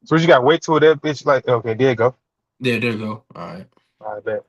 So you got to wait till that bitch like okay, there you go. There you go. All right. I bet.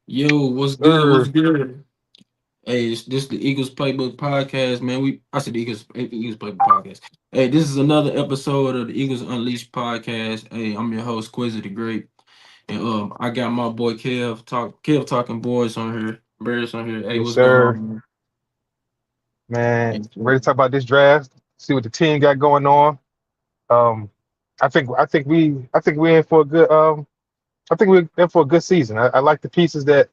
Yo, what's good? What's Er, good? Hey, this the Eagles Playbook Podcast, man. I said the Eagles Playbook Podcast. Hey, this is another episode of the Eagles Unleashed Podcast. Hey, I'm your host, Quizzy the Great. And I got my boy Kev talking boys on here. Bears on here. Hey, yes, what's going sir. on, Man, man? ready to talk about this draft? See what the team got going on. Um, I think we in for a good I think we're in for a good season. I like the pieces that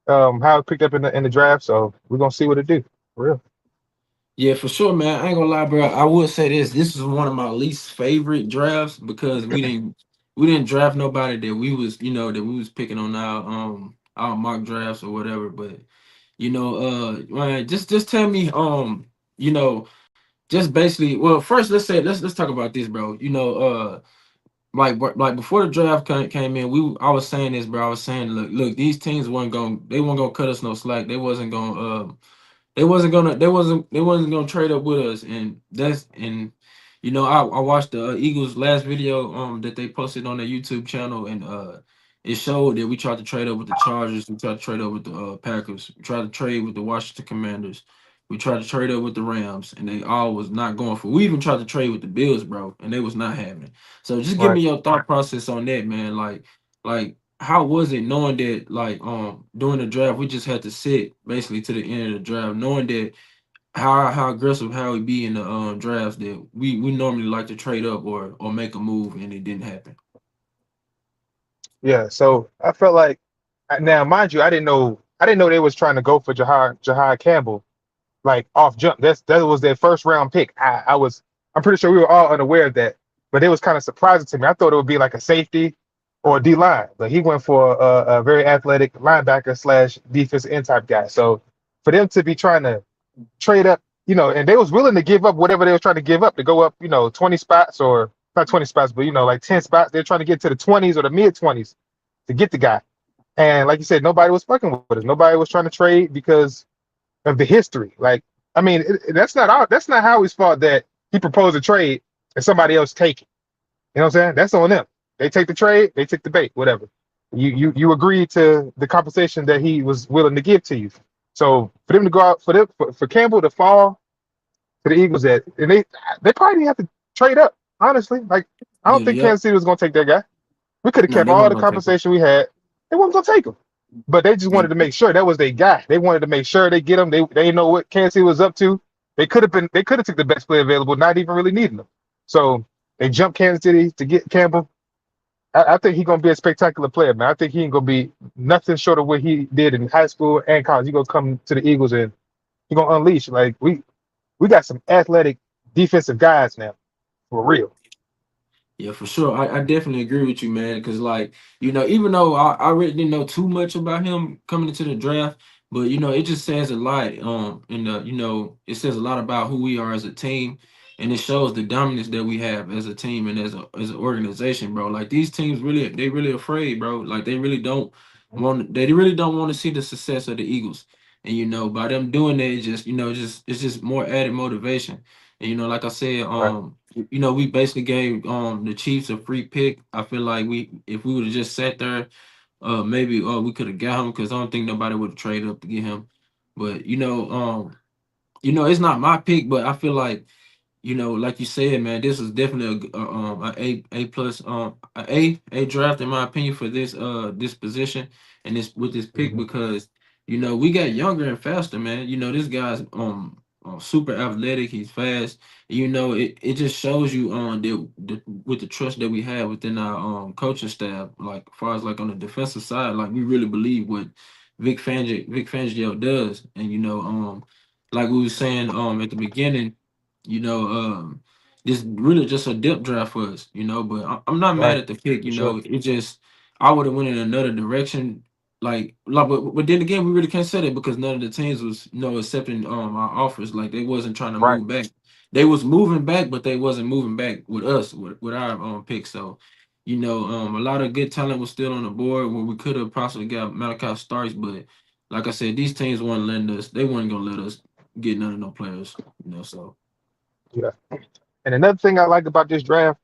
Howard picked up in the draft, so we're gonna see what it do. For real. Yeah, for sure, man. I ain't gonna lie, bro. I would say this. This is one of my least favorite drafts because we didn't draft nobody that we was, that we was picking on our mock drafts or whatever. But man, just tell me, just basically, well, first let's talk about this, bro. Like before the draft came in, I was saying this, bro. I was saying, look, these teams weren't gonna cut us no slack. They wasn't gonna trade up with us, and I watched the Eagles last video that they posted on their YouTube channel, and it showed that we tried to trade up with the Chargers, we tried to trade up with the Packers, we tried to trade with the Washington Commanders, we tried to trade up with the Rams, and they all was not going for. We even tried to trade with the Bills, bro, and they was not having it. So just give Right. me your thought process on that, man. How was it knowing that during the draft we just had to sit basically to the end of the draft, knowing that how aggressive how we be in the drafts that we normally like to trade up or make a move and it didn't happen. Yeah. So I felt like now, mind you, I didn't know they was trying to go for Jahad Campbell like off jump. That was their first round pick. I'm pretty sure we were all unaware of that, but it was kind of surprising to me. I thought it would be like a safety or a D line, but he went for a very athletic linebacker slash defensive end type guy. So for them to be trying to trade up, and they was willing to give up whatever they was trying to give up to go up, 20 spots or not 20 spots, but like 10 spots. They're trying to get to the 20s or the mid 20s to get the guy. And like you said, nobody was fucking with us. Nobody was trying to trade because of the history. Like, I mean, that's not Howie's fault that he proposed a trade and somebody else take it. You know what I'm saying? That's on them. They take the trade, they take the bait, whatever. You agreed to the compensation that he was willing to give to you. So for them to go out for Campbell to fall to the Eagles, and they probably didn't have to trade up. Honestly, like I don't Yeah, think yep. Kansas City was going to take that guy. We could have No, kept they all weren't the gonna take him. compensation we had. They weren't going to take him. But they just Yeah, wanted to make sure that was their guy. They wanted to make sure they get him. They know what Kansas City was up to. They could have took the best player available, not even really needing them. So they jumped Kansas City to get Campbell. I think he's gonna be a spectacular player, man. I think he ain't gonna be nothing short of what he did in high school and college. He's gonna come to the Eagles and he's gonna unleash. Like we got some athletic defensive guys now, for real. yeah, for sure. I definitely agree with you, man. Because even though I really didn't know too much about him coming into the draft, but it just says a lot. It says a lot about who we are as a team, and it shows the dominance that we have as a team and as an organization, bro. Like these teams they really afraid, bro. Like they really don't want to see the success of the Eagles. And by them doing that, it's just more added motivation. And like I said, Right. we basically gave the Chiefs a free pick. I feel like if we would have just sat there, maybe we could have got him because I don't think nobody would have traded up to get him. But it's not my pick, but I feel like like you said, man, this is definitely a plus a draft in my opinion for this position and this with this pick Mm-hmm. because we got younger and faster, man. This guy's super athletic, he's fast. It just shows you with the trust that we have within our coaching staff, like as far as like on the defensive side, like we really believe what Vic Fangio does, and like we were saying at the beginning. You know, um, this really just a depth draft for us, But I'm not mad Right, at the pick, for sure. It just I would have went in another direction, but then again, we really can't say that because none of the teams was accepting our offers. Like they wasn't trying to Right. move back. They was moving back, but they wasn't moving back with us with our pick. So, a lot of good talent was still on the board where we could have possibly got Malachi Starks, but like I said, these teams weren't letting us. They weren't gonna let us get none of no players. So. Yeah. And another thing I like about this draft,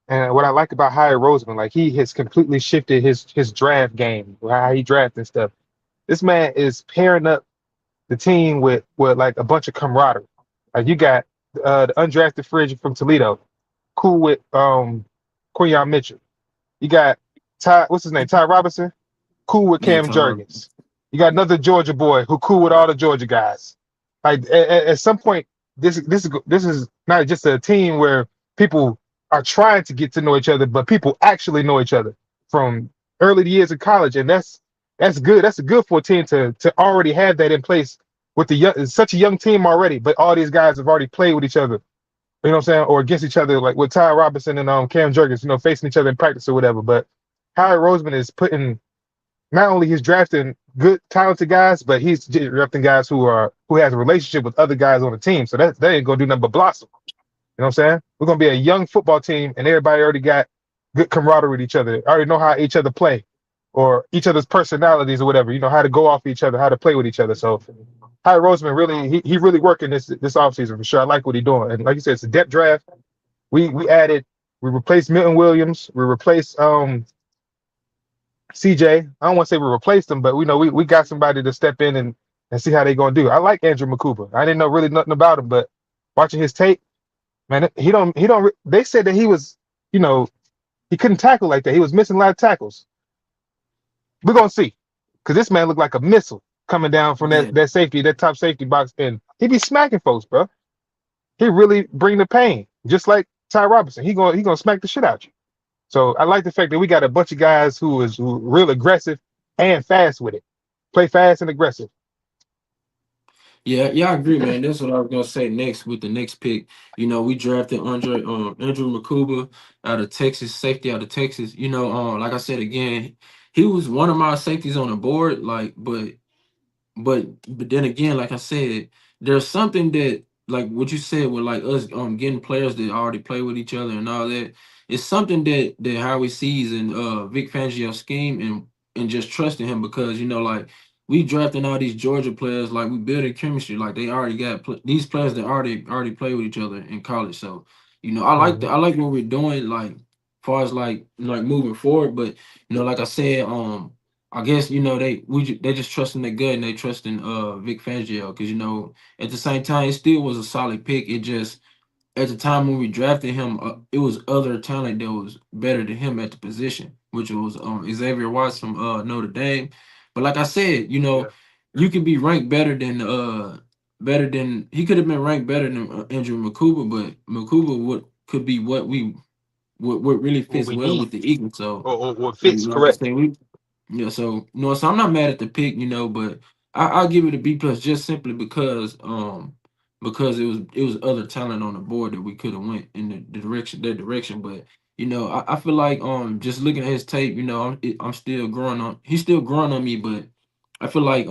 and what I like about Hyatt Roseman, like he has completely shifted his draft game, how he drafts and stuff. This man is pairing up the team with like a bunch of camaraderie. Like you got the undrafted free agent from Toledo, cool with Quinyon Mitchell. You got Ty, what's his name? Ty Robinson, cool with Yeah, Cam Tyler. Jurgens. You got another Georgia boy who cool with all the Georgia guys. Like at some point, this is not just a team where people are trying to get to know each other, but people actually know each other from early years of college, and that's good. That's good for a team to already have that in place with the young, such a young team already. But all these guys have already played with each other. You know what I'm saying, or against each other, like with Ty Robinson and Cam Jurgens, facing each other in practice or whatever. But Howard Roseman is putting not only he's drafting good, talented guys, but he's drafting guys who has a relationship with other guys on the team. So that ain't gonna do nothing but blossom. You know what I'm saying? We're gonna be a young football team, and everybody already got good camaraderie with each other. Already know how each other play, or each other's personalities or whatever. You know how to go off each other, how to play with each other. So Howard Roseman really he really working this offseason for sure. I like what he's doing, and like you said, it's a depth draft. We added, we replaced Milton Williams, we replaced CJ. I don't want to say we replaced them, but we know we got somebody to step in and see how they gonna do. I like Andrew McCooper. I didn't know really nothing about him, but watching his tape, man, he don't. They said that he was, you know, he couldn't tackle like that. He was missing a lot of tackles. We're gonna see, because this man looked like a missile coming down from Yeah. that safety, that top safety box, and he be smacking folks, bro. He really bring the pain, just like Ty Robinson. He gonna smack the shit out you. So I like the fact that we got a bunch of guys who real aggressive and fast with it. Play fast and aggressive. Yeah, I agree, man. That's what I was gonna say next with the next pick. We drafted Andrew Makuba out of Texas, safety out of Texas. Like I said again, he was one of my safeties on the board, but then again, like I said, there's something that like what you said with like us getting players that already play with each other and all that. It's something that Howie sees in Vic Fangio's scheme and just trusting him because like we drafting all these Georgia players like we building chemistry like they already got these players that already play with each other in college. So Mm-hmm. I like what we're doing like far as like moving forward, but like I said I guess they just trusting their gut and they trusting Vic Fangio because at the same time it still was a solid pick. It just at the time when we drafted him, it was other talent that was better than him at the position, which was Xavier Watts from Notre Dame. But like I said, Yeah. you could be ranked better than he could have been ranked better than Andrew Makuba, but Makuba would could be what really What fits we well need with the Eagles. So or what so fits, like I correct. said, so I'm not mad at the pick, but I'll give it a B plus just simply because it was other talent on the board that we could have went in the direction. But I feel like just looking at his tape, I'm still growing on he's still growing on me, but I feel like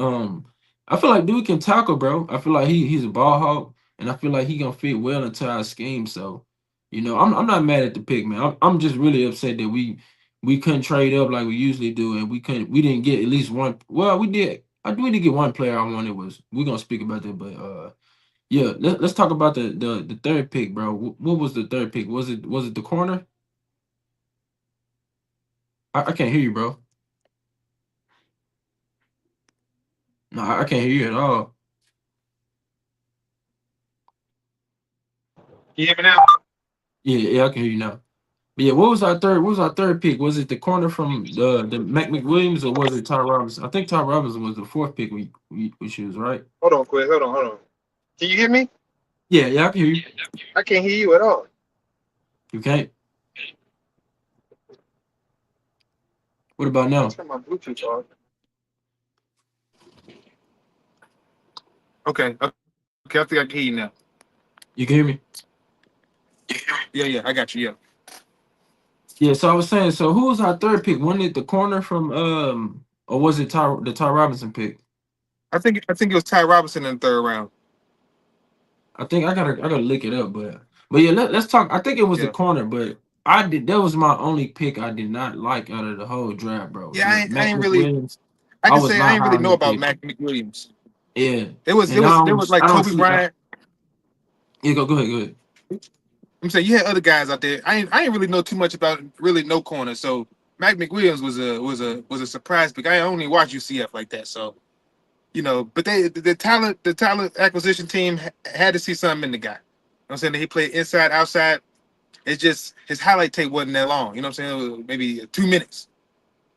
dude can tackle, bro. I feel like he's a ball hawk and I feel like he gonna fit well into our scheme. So, I'm not mad at the pick, man. I'm just really upset that we couldn't trade up like we usually do, and we didn't get at least one. Well, we did. We did get one player I wanted. We're gonna speak about that, but yeah, let's talk about the third pick, bro. What was the third pick? Was it the corner? I can't hear you, bro. No, I can't hear you at all. You hear me now? Yeah, I can hear you now. But yeah, what was our third pick? Was it the corner from the Mac McWilliams or was it Ty Robinson? I think Ty Robinson was the fourth pick we choose, right? Hold on, quick. Hold on. Can you hear me? Yeah, I can hear you. I can't hear you at all. You can't. What about Let me now? turn my Bluetooth off. Okay, I think I can hear you now. You can hear me? Yeah, yeah, I got you. Yeah, Yeah, so I was saying, so who was our third pick? Wasn't it the corner from or was it the Ty Robinson pick? I think it was Ty Robinson in the third round. I gotta look it up, but yeah, let's talk. I think it was the Yeah, corner, but I did that was my only pick I did not like out of the whole draft, bro. yeah. I Mac ain't really. McWilliams, I I can was say I not ain't high really on know that about pick. Mac McWilliams. Yeah, There was there and was there was like I don't Kobe see. Bryant. Yeah, go ahead, go ahead. I'm saying you had other guys out there. I ain't really know too much about really no corner. So Mac McWilliams was a surprise pick. I only watch UCF like that. So but the talent acquisition team had to see something in the guy. You know what I'm saying that he played inside, outside. It's just his highlight tape wasn't that long. You know what I'm saying? It was maybe 2 minutes.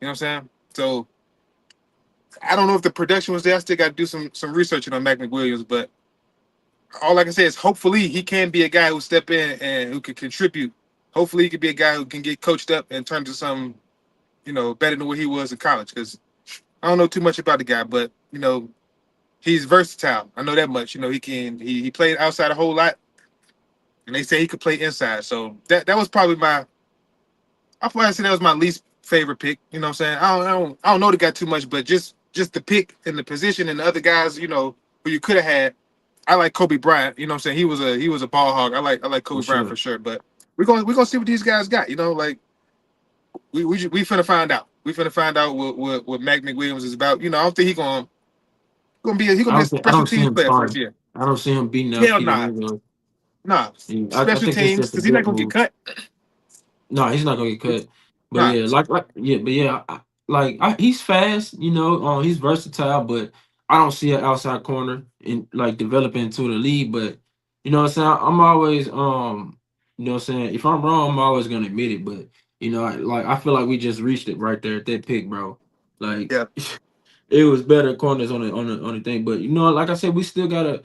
You know what I'm saying? So I don't know if the production was there. I still got to do some researching on Mac McWilliams, but all I can say is hopefully he can be a guy who step in and who can contribute. Hopefully he could be a guy who can get coached up and turn to something, better than what he was in college. Because I don't know too much about the guy, but he's versatile. I know that much. He played outside a whole lot, and they say he could play inside. So that was probably I probably say that was my least favorite pick. You know what I'm saying? I don't know the guy too much, but just the pick and the position and the other guys, who you could have had. I like Kobe Bryant. You know what I'm saying? He was a ball hog. I like For Kobe Bryant for sure. sure. But we're gonna see what these guys got. Like we finna find out. We finna find out what Mac McWilliams is about. I don't think he gonna be a I special don't see teams him player for this starting. year. I don't see him beating out Hell Peter nah, Angelo. nah. I Special think that's teams just a because he's not depth gonna get move. cut. No, he's not gonna get cut. But Nah, yeah, but yeah, he's fast. He's versatile. But I don't see an outside corner in like developing into the league. But you know what I'm saying. I'm always what I'm saying. If I'm wrong, I'm always gonna admit it. But I feel like we just reached it right there at that pick, bro. Like yeah, it was better corners on the thing. But like I said, we still gotta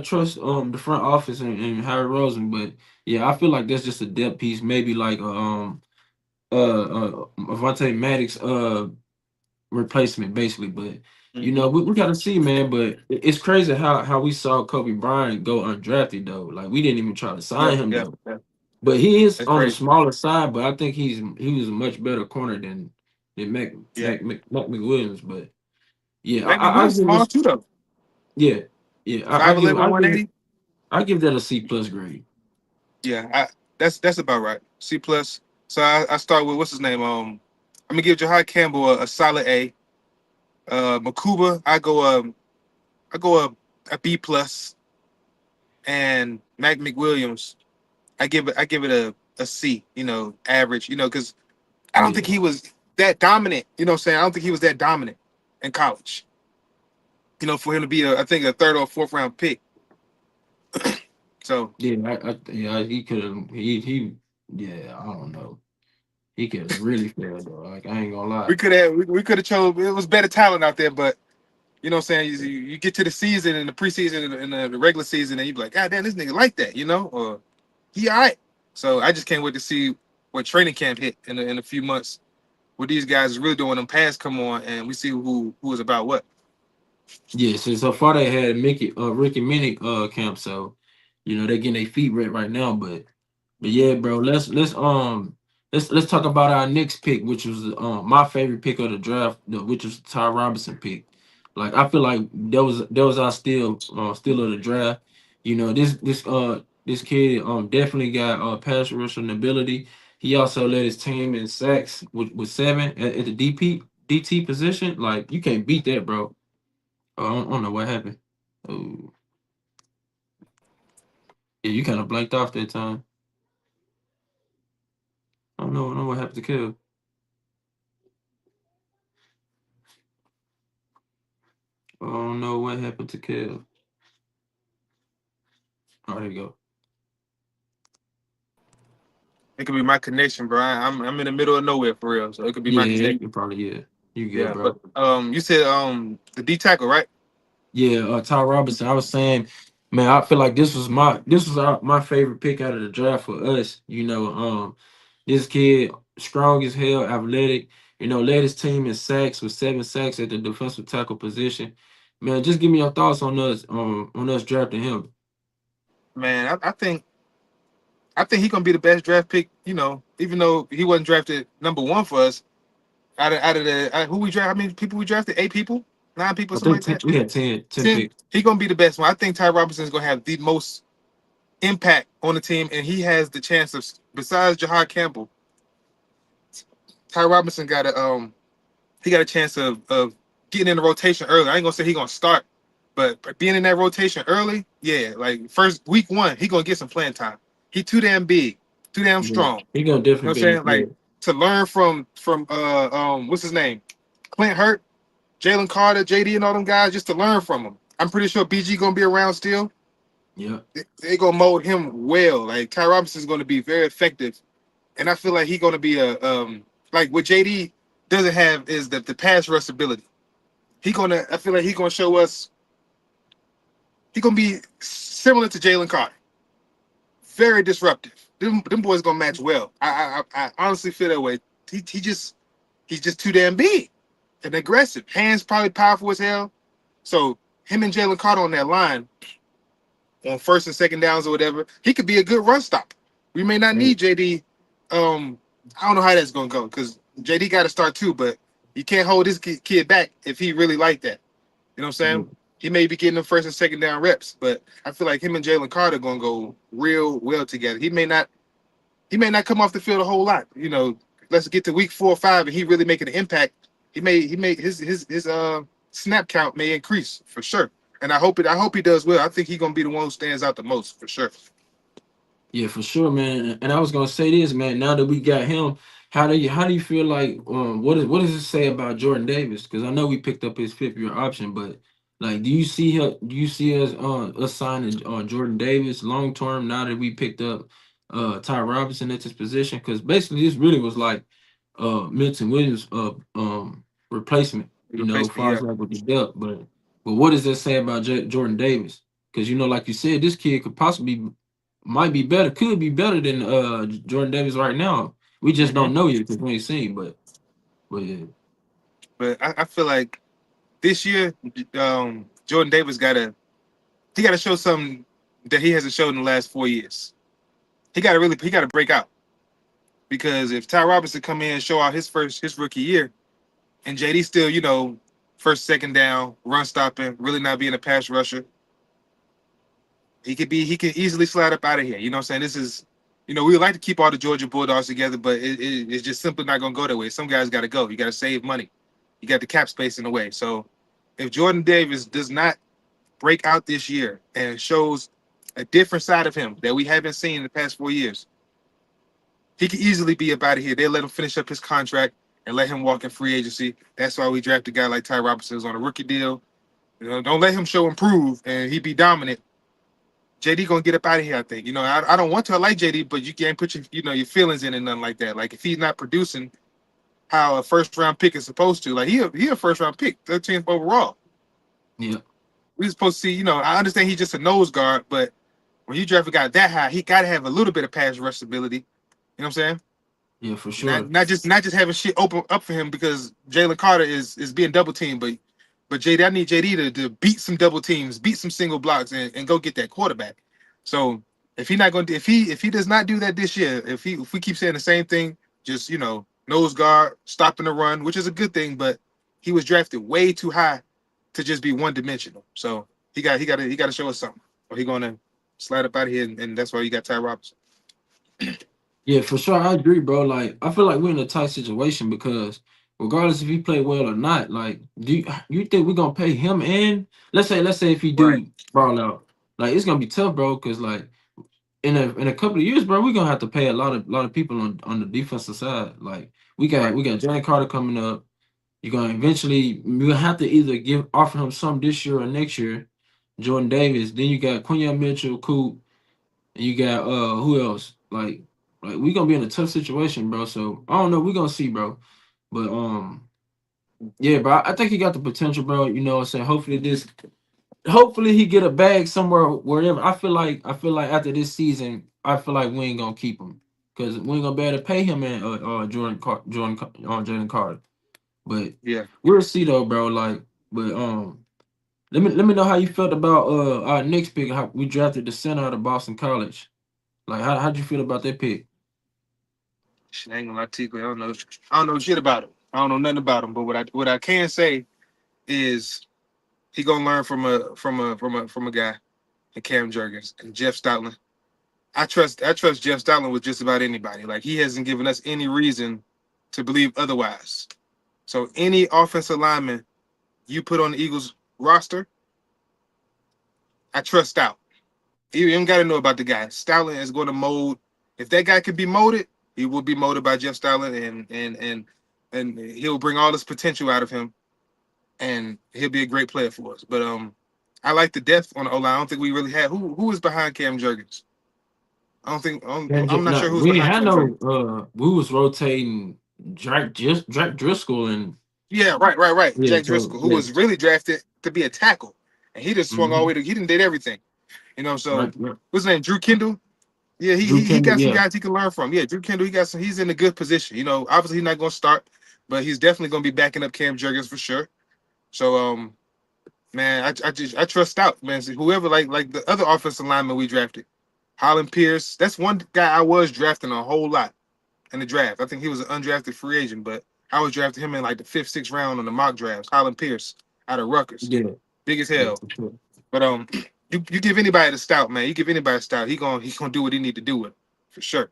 trust the front office and Harry Rosen. But yeah, I feel like that's just a depth piece, maybe like Avante Maddox replacement basically. But hmm we gotta see, man. But it's crazy how we saw Kobe Bryant go undrafted though. Like we didn't even try to yeah, sign him yeah, though. yeah. But he is That's on the crazy. smaller side, but I think he was a much better corner than Yeah, Mac McWilliams. But yeah, Mac I McWilliams give small us too though. yeah, yeah. 5'11", 180. I give that a C plus grade. Yeah, that's about right. C plus. So I start with what's his name. I'm gonna give Jahai Campbell a solid A. Makuba, I go a B plus, and Mac McWilliams, I give it a C. Average. Because I don't think Yeah, he was that dominant. You know what I'm saying? I don't think he was that dominant in college. For him to be I think a third or fourth round pick. So yeah. He could have yeah. I don't know. He could have really failed though. Like I ain't gonna lie. we could have chose. It was better talent out there, but you know what I'm saying? You get to the season and the preseason and the regular season, and you be like, God damn, this nigga like that, or he all right. So I just can't wait to see what training camp hit in a few months. What these guys is really doing when them pads come on, and we see who is about what. Yeah, so far they had Ricky Minnick camp, so they getting their feet wet right now. But yeah, bro, let's talk about our next pick, which was my favorite pick of the draft, which was the Ty Robinson pick. Like I feel like that was our still of the draft. This kid definitely got pass rushing ability. He also led his team in sacks with seven at the DT position. Like you can't beat that, bro. I don't know what happened. Oh, yeah, you kind of blanked off that time. I don't know what happened to Kev. I don't know what happened to Kev. Oh, there you go. It could be my connection, bro. I'm in the middle of nowhere for real, so it could be Yeah, my yeah, you connection. can probably You good, Yeah, but bro. you said the D tackle, right? Yeah, Ty Robinson. I was saying, man, I feel like my favorite pick out of the draft for us. This kid strong as hell, athletic. Led his team in sacks with 7 sacks at the defensive tackle position. Man, just give me your thoughts on us drafting him. Man, I think I think he gonna be the best draft pick. You know, even though he wasn't drafted number one for us, out of the who we draft, how many people we drafted? 8 people, 9 people, I something think like that. we had 10 10. picks. He gonna be the best one. I think Ty Robinson is gonna have the most impact on the team, and he has the chance of, besides Jahad Campbell, Ty Robinson got a chance of getting in the rotation early. I ain't gonna say he gonna start, but being in that rotation early, yeah, like first week one, he gonna get some playing time. He too damn big, too damn Yeah, strong. he gonna You know what definitely I'm be in the saying? play. Like to learn from what's his name? Clint Hurt, Jalen Carter, JD, and all them guys, just to learn from them. I'm pretty sure BG gonna be around still. Yeah, They gonna mold him well. Like Ty Robinson's gonna be very effective, and I feel like he gonna be a like what JD doesn't have is the pass rush ability. I feel like he gonna show us. He gonna be similar to Jalen Carter, very disruptive. Them boys gonna match well. I honestly feel that way. He's just too damn big and aggressive. Hands probably powerful as hell. So him and Jalen Carter on that line on first and second downs or whatever, he could be a good run stop. We may not right. need JD. I don't know how that's gonna go because JD got to start too, but you can't hold this kid back if he really like that. You know what I'm Yeah, saying? He may be getting the first and second down reps, but I feel like him and Jalen Carter gonna go real well together. He may not come off the field a whole lot. You know, let's get to week 4 or 5 and he really making an impact. He may his snap count may increase for sure. And I hope he does well. I think he's gonna be the one who stands out the most for sure. yeah, for sure, man. And I was gonna say this, man. Now that we got him, how do you feel like what does it say about Jordan Davis? Because I know we picked up his 5th year option, but like, do you see us signing Jordan Davis long term now that we picked up Ty Robinson at his position? Because basically this really was like Milton Williams replacement, as Replacement, far yeah. as like with the depth. But what does that say about Jordan Davis? Because like you said, this kid could possibly might be better, could be better than Jordan Davis right now. We just hmm don't know yet because we ain't seen. But yeah, But I feel like this year, Jordan Davis gotta show something that he hasn't showed in the last 4 years. He gotta break out because if Ty Robinson come in and show out his rookie year, and JD still first second down run stopping, really not being a pass rusher, he could easily slide up out of here. You know what I'm saying? This is we would like to keep all the Georgia Bulldogs together, but it's just simply not gonna go that way. Some guys got to go. You got to save money. You got the cap space in the way. So if Jordan Davis does not break out this year and shows a different side of him that we haven't seen in the past 4 years, he could easily be up out of here. They let him finish up his contract and let him walk in free agency. That's why we draft a guy like Ty Robinson who's on a rookie deal. Don't let him show improve and he be dominant. JD gonna get up out of here. I think. I don't want to. I like JD, but you can't put your feelings in and nothing like that. Like if he's not producing how a first round pick is supposed to, like he a first round pick, 13th overall. yeah, We supposed to see. I understand he's just a nose guard, but when you draft a guy that high, he got to have a little bit of pass rush ability. You know what I'm saying? yeah, for Not sure. not just having shit open up for him because Jalen Carter is being double teamed, but JD, I need JD to beat some double teams, beat some single blocks, and go get that quarterback. So if he not going to if he does not do that this year, if we keep saying the same thing, just nose guard, stopping the run, which is a good thing, but he was drafted way too high to just be one dimensional. So he got to show us something, or he gonna slide up out of here, and that's why you got Ty Robinson. Yeah, for sure. I agree, bro. Like, I feel like we're in a tight situation because regardless if he play well or not, like, do you think we're gonna pay him? And let's say if he Right, do ball out, like, it's gonna be tough, bro. Because like in a couple of years, bro, we're gonna have to pay a lot of people on the defensive side. Like, we got right. we got Jalen Carter coming up. You're gonna eventually you have to either offer him some this year or next year. Jordan Davis. Then you got Quinion Mitchell, Coop, and you got who else? Like we gonna be in a tough situation, bro. So I don't know. We gonna see, bro. But yeah, bro. I think he got the potential, bro. What I'm saying, hopefully he get a bag somewhere wherever. I feel like after this season, I feel like we ain't gonna keep him because we ain't gonna be able to pay him and Jalen Carter. But Yeah. we'll see though, bro. Like, but let me know how you felt about our next pick. How we drafted the center out of Boston College. Like, how'd you feel about that pick? Shit, I ain't gonna lie to you, 'cause I don't know shit about him. I don't know nothing about him. But what I can say is he gonna learn from a guy and Cam Jurgens and Jeff Stoutland. I trust Jeff Stoutland with just about anybody. Like he hasn't given us any reason to believe otherwise. So any offensive lineman you put on the Eagles roster, I trust Stout. You ain't got to know about the guy. Stoutland is going to mold. If that guy could be molded, he will be molded by Jeff Stoutland, and he'll bring all this potential out of him, and he'll be a great player for us. But I like the depth on the O line. I don't think we really had who is behind Cam Jurgens. I don't think I'm not Nah, sure who's we ain't behind had Cam no. Jurgens. We was rotating Drake Driscoll and Yeah, right. yeah. Jack So Driscoll, who yeah. was really drafted to be a tackle, and he just swung all the Hmm. way to. He didn't did everything, Right, So right. what's his name? Drew Kendall. Yeah, he, Drew he he Kendall. got some Yeah. guys he can learn from. Yeah, Drew Kendall, he got some. He's in a good position. Obviously he's not going to start, but he's definitely going to be backing up Cam Jurgens for sure. So man, I trust Stout, man. So whoever like the other offensive lineman we drafted, Holland Pierce. That's one guy I was drafting a whole lot in the draft. I think he was an undrafted free agent, but I was drafting him in like the fifth, sixth round on the mock drafts. Holland Pierce out of Rutgers, Yeah. big as Yeah. hell. For sure. But you give anybody the Stout, man. You give anybody a Stout, he gonna do what he need to do with for sure.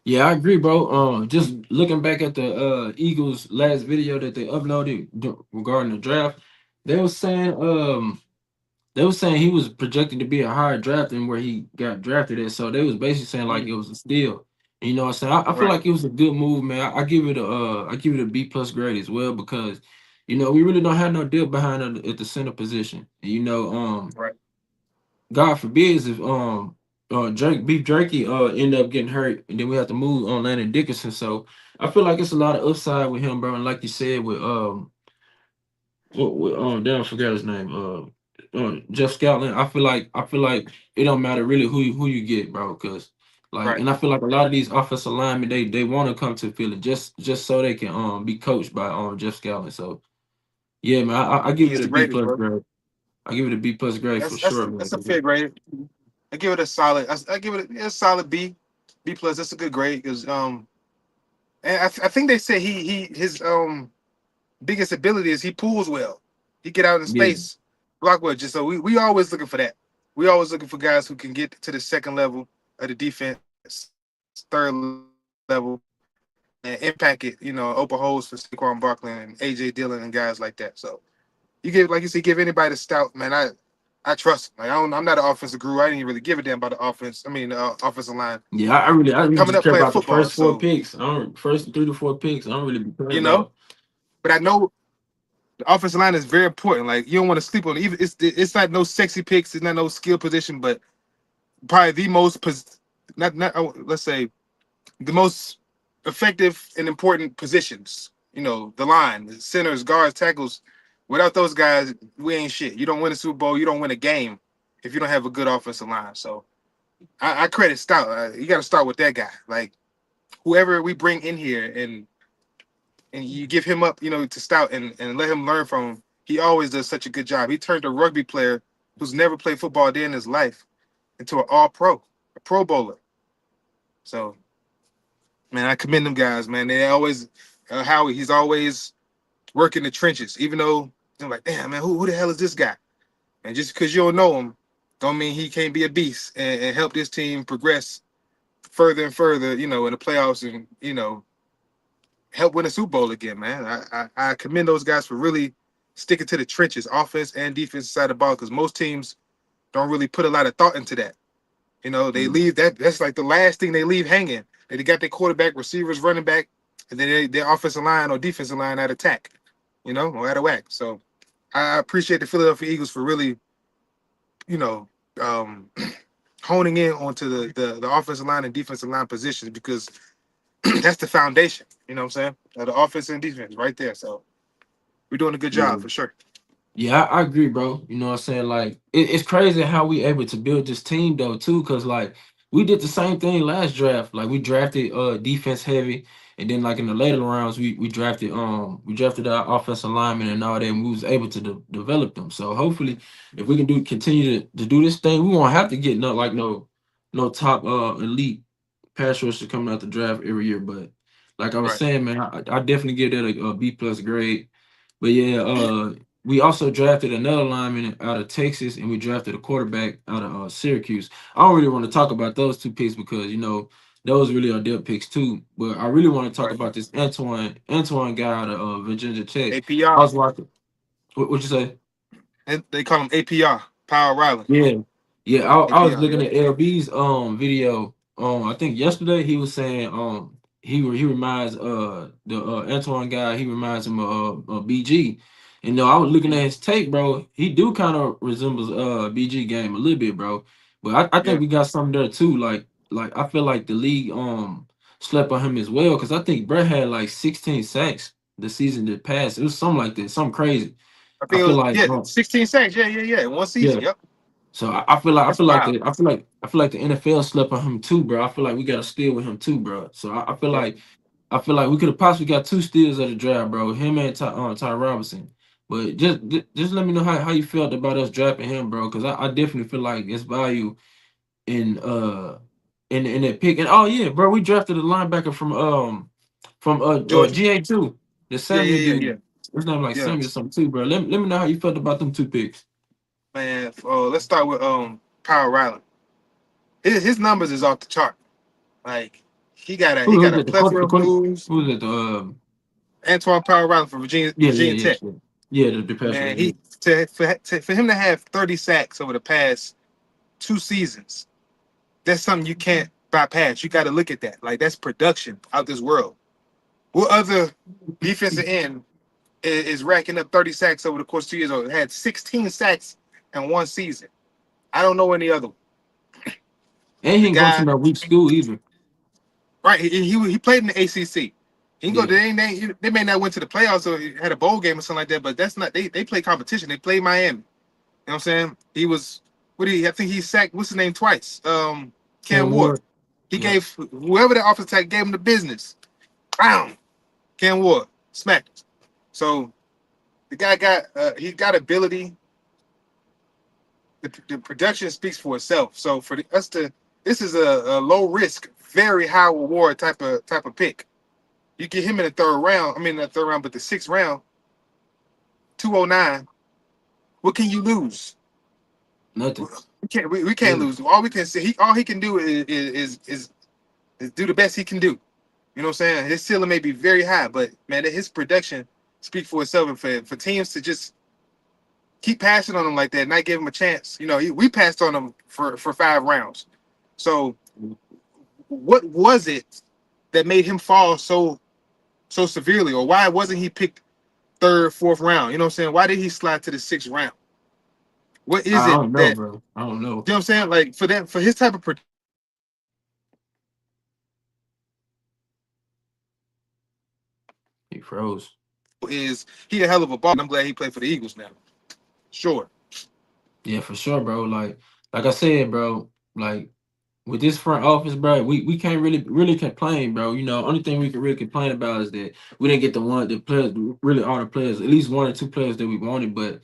Yeah, I agree, bro. Just looking back at the Eagles last video that they uploaded regarding the draft, they was saying they was saying he was projected to be a higher draft than where he got drafted at. So they was basically saying like Mm, it was a steal. And you know what I'm saying? I feel right. like it was a good move, man. I give it a I give it a B plus grade as well because we really don't have no depth behind at the center position. And, Right. God forbids if Drake Beef Jerky end up getting hurt and then we have to move on Landon Dickinson. So I feel like it's a lot of upside with him, bro. And like you said with damn I forgot his name. Jeff Scotland. I feel like it don't matter really who you get, bro, because like Right. and I feel like a lot of these offensive linemen they want to come to Philly just so they can be coached by Jeff Scotland. So yeah, man, I give He's it a the B greatest, plus bro. grade. I give it a B plus grade for That's that's sure, that's man. a fair grade. I give it a solid. I give it a solid B, B plus. That's a good grade because and I think they say he his biggest ability is he pulls well. He get out in Yeah. space, block well. Just so we always looking for that. We always looking for guys who can get to the second level of the defense, third level, and impact it. Open holes for Saquon Barkley and AJ Dillon and guys like that. So you give, like you said, give anybody the Stout, man. I trust him. Like I'm not an offensive guru. I didn't even really give a damn about the offense. I mean, offensive line Yeah, I really coming just up care playing about the football. first four So picks. I don't first 3 to 4 picks. I don't really be caring you know, about. but I know the offensive line is very important. Like you don't want to sleep on it. Even it's not no sexy picks. It's not no skill position, but probably the most not let's say the most effective and important positions. The line, the centers, guards, tackles. Without those guys, we ain't shit. You don't win a Super Bowl. You don't win a game if you don't have a good offensive line. So I credit Stout. You got to start with that guy. Like whoever we bring in here, and you give him up, to Stout and let him learn from him. He always does such a good job. He turned a rugby player who's never played football a day in his life into an all pro, a pro bowler. So man, I commend them guys, man. They always Howie, he's always working the trenches, even though I'm like, damn man, who the hell is this guy? And just because you don't know him, don't mean he can't be a beast and help this team progress further and further, in the playoffs and help win a Super Bowl again, man. I commend those guys for really sticking to the trenches, offense and defense side of the ball, because most teams don't really put a lot of thought into that. They Mm. leave that's like the last thing they leave hanging. They got their quarterback, receivers, running back, and then their offensive line or defensive line at attack, or out of whack. So I appreciate the Philadelphia Eagles for really, you know, um, honing in onto the offensive line and defensive line positions because that's the foundation. You know what I'm saying? The offense and defense right there. So we're doing a good job Yeah. for sure. Yeah, I agree, bro. You know what I'm saying? Like it's crazy how we able to build this team though too, because like we did the same thing last draft. Like we drafted defense heavy, and then like in the later rounds we drafted our offensive linemen and all that, and we was able to develop them. So hopefully, if we can continue to do this thing, we won't have to get no no top elite pass rusher coming out the draft every year. But like I was Right. saying, man, I definitely give that a B plus grade. But yeah, we also drafted another lineman out of Texas, and we drafted a quarterback out of Syracuse. I don't really want to talk about those two picks because those really are their picks too. But I really want to talk Right. about this Antoine guy out of Virginia Tech. I APR. was watching. What you say? And they call him APR. Power Riley. Yeah, yeah. I was APR. looking Yep. at LB's video. I think yesterday he was saying he reminds the Antoine guy, he reminds him of BG. And I was looking at Mhm. his tape, bro. He do kind of resembles BG game a little bit, bro. But I think Yeah. we got something there too. Like I feel like the league slept on him as well because I think Brett had like 16 sacks the season that passed. It was something like that, something crazy. I I think it feel was like 16 sacks. Yeah, yeah, yeah. In one yeah. season. Yep. So I feel like That's wild. I feel like the NFL slept on him too, bro. I feel like we got to steal with him too, bro. So Yeah. I feel like we could have possibly got two steals at the draft, bro. Him and Ty Robinson. But just let me know how you felt about us drafting him, bro. Because I definitely feel like it's value in in that pick. And oh yeah, bro, we drafted a linebacker from Georgia. GA two, the Yeah, Samuel yeah, yeah, yeah. dude. His name like Yeah. Samuel something too, bro. Let me know how you felt about them two picks. Man, let's start with Power Riley. His numbers is off the chart. Like he Who got was a it? plethora The of quarter, moves. who was it? Antoine Power Riley from Yeah, Virginia yeah, Tech. yeah, yeah. Yeah, the pass rush. Man, Yeah. he for him to have 30 sacks over the past 2 seasons, that's something you can't bypass. You got to look at that. Like that's production out this world. What other defensive end is racking up 30 sacks over the course of 2 years old? Had 16 sacks in one season. I don't know any other one. And he The ain't go to guy, no weak school either. right? He played in the ACC. He can go. Yeah. They may not went to the playoffs or had a bowl game or something like that, but that's not. They play competition. They play Miami. You know what I'm saying? He was. What did he? I think he sacked. What's his name twice? Cam Cam Ward. Ward. He Yeah. gave whoever the offensive attack gave him the business. Bam. Cam Ward smacked us. So the guy got he got ability. The production speaks for itself. So for us to this is a low risk, very high reward type of pick. You get him in the third round. I mean, not third round, but the sixth round, 209. What can you lose? Nothing. We can't Yeah. lose. All we can say all he can do is do the best he can do. You know what I'm saying? His ceiling may be very high, but man, his production speaks for itself. And for teams to just keep passing on him like that, not give him a chance. We passed on him for 5 rounds. So what was it that made him fall so severely, or why wasn't he picked third, fourth round? You know what I'm saying? Why did he slide to the sixth round? What is I it don't know, that bro. I don't know. you know what I'm saying? Like for his type of He froze. is he a hell of a ball. I'm glad he played for the Eagles now. Sure. Yeah, for sure, bro. Like I said, bro. Like with this front office, bro, we can't really complain, bro. Only thing we can really complain about is that we didn't get the players, really all the players, at least one or two players that we wanted. But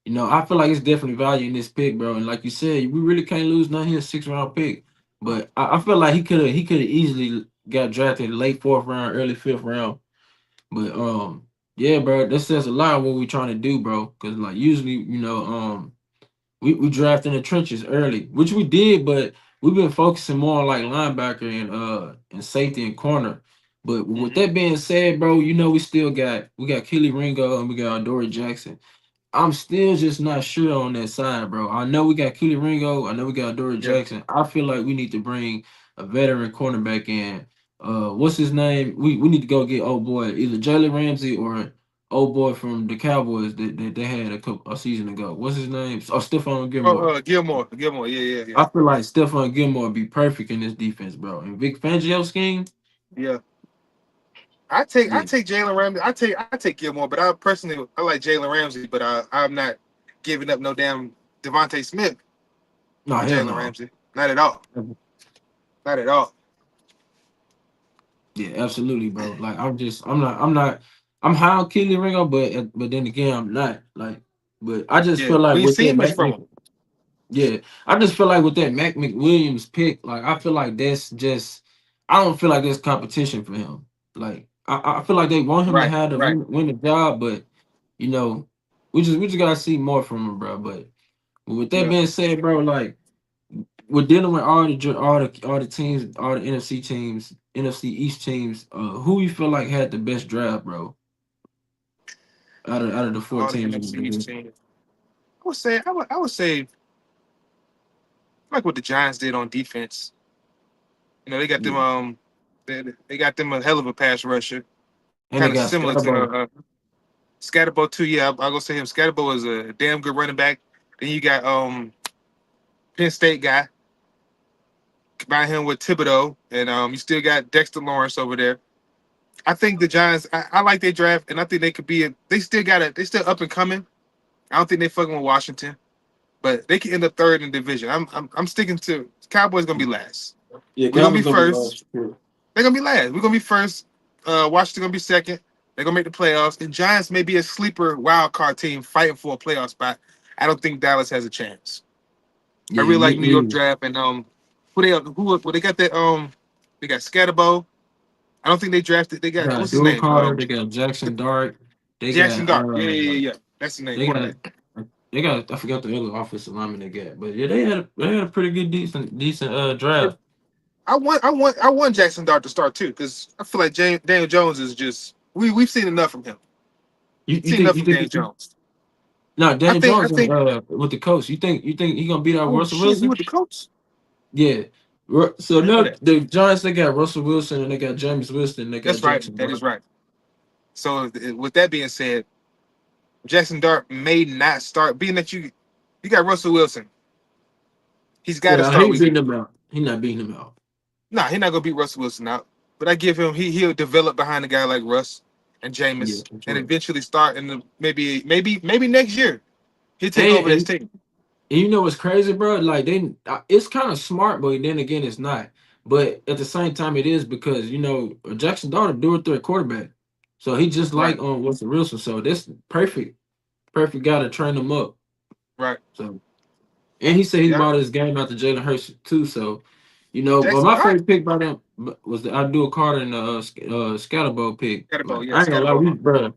I feel like it's definitely value in this pick, bro. And like you said, we really can't lose none here, 6 round pick. But I feel like he could have easily got drafted late fourth round, early fifth round. But yeah, bro, that says a lot of what we trying to do, bro. Cause like usually, we draft in the trenches early, which we did, but we've been focusing more on like linebacker and safety and corner. But with Hmm. that being said, bro, we got Kelly Ringo and we got Dory Jackson. I'm still just not sure on that side, bro. I know we got Keely Ringo. I know we got Dory Yeah. Jackson. I feel like we need to bring a veteran cornerback in. What's his name? We need to go get old boy, either Jalen Ramsey or old boy from the Cowboys that they had a season ago. What's his name? Oh, Stephon Oh, Gilmore. Gilmore. Yeah, yeah, yeah, I feel like Stephon Gilmore would be perfect in this defense, bro. And Vic Fangio scheme, yeah. I yeah. take Jalen Ramsey. I take Gilmore, but I like Jalen Ramsey, but I'm not giving up no damn Devontae Smith No, for hell Jalen no. Ramsey. Not at all. Not at all. Yeah, absolutely, bro. Like I'm high on Keely Ringo, but then again, I'm not. Like, but I just Yeah, feel like we ain't with that seen much from matchup, him. Yeah, I just feel like with that Mac McWilliams pick, like I feel like that's just I don't feel like there's competition for him. Like I feel like they want him to Right, have the right. win the job, but you know, we just gotta see more from him, bro. But with that Yeah. being said, bro, like we're dealing with all the teams, all the NFC teams, NFC East teams. Who you feel like had the best draft, bro? Out of the four All the teams in the NFC East division, teams. I would say like what the Giants did on defense. They got them yeah, they got them a hell of a pass rusher, and kind they of got similar to Scatterbo. Scatterbo too. Yeah, I'll go say him. Scatterbo is a damn good running back. Then you got Penn State guy. Combine him with Thibodeau, and you still got Dexter Lawrence over there. I think the Giants. I like their draft, and I think they could be. They still got it. They still up and coming. I don't think they fucking with Washington, but they can end up third in the division. I'm sticking to Cowboys. Gonna be last. Yeah, We're gonna be Cowboys gonna be first. last. Sure. They're gonna be last. We're gonna be first. Washington gonna be second. They're gonna make the playoffs. And Giants may be a sleeper wild card team fighting for a playoff spot. I don't think Dallas has a chance. I Yeah, really me like New York either. draft and who they got that they got Scatterbo. I don't think they drafted. They They got got what's his Dual name? Carter. They got The Jackson Dart. They Jackson got Dart. Yeah, yeah, yeah, yeah. That's his name. they Quarterback. got they got I forgot the other offensive lineman they got, but yeah, they had a pretty good decent draft. I want Jackson Dart to start too because I feel like Daniel Jones is just we've seen enough from him. You you Seen think enough you from think Daniel Jones. no I Daniel think I Jones think with the coach? You think he gonna beat out oh Russell shit, he Wilson? with the Colts? Yeah. So I didn't know now that. the Giants they got Russell Wilson and they got James Winston. They got That's right. Jackson That is Dart. right. So with that being said, Jackson Dart may not start. Being that you got Russell Wilson, he's got to Yeah, he start ain't week beating one. him out. He not beating him out. Nah, he's not gonna beat Russell Wilson out. But I give him he'll develop behind a guy like Russ and Yeah, Jameis for and sure. eventually start in the maybe next year he'll take And, over this and team. And you know what's crazy, bro? Like it's kind of smart, but then again, it's not. But at the same time, it is because Jackson Dart do it through a quarterback, so he just Right, like Russell Wilson. So that's perfect guy to train him up. right. So and he said he Yeah, bought his game out to Jalen Hurts too. So but Jackson my Dart. favorite pick by them was the Abdul Carter and the Scatterbo pick. Scatterbo, Like yeah, I ain't gonna lie, Scatterbo. bro.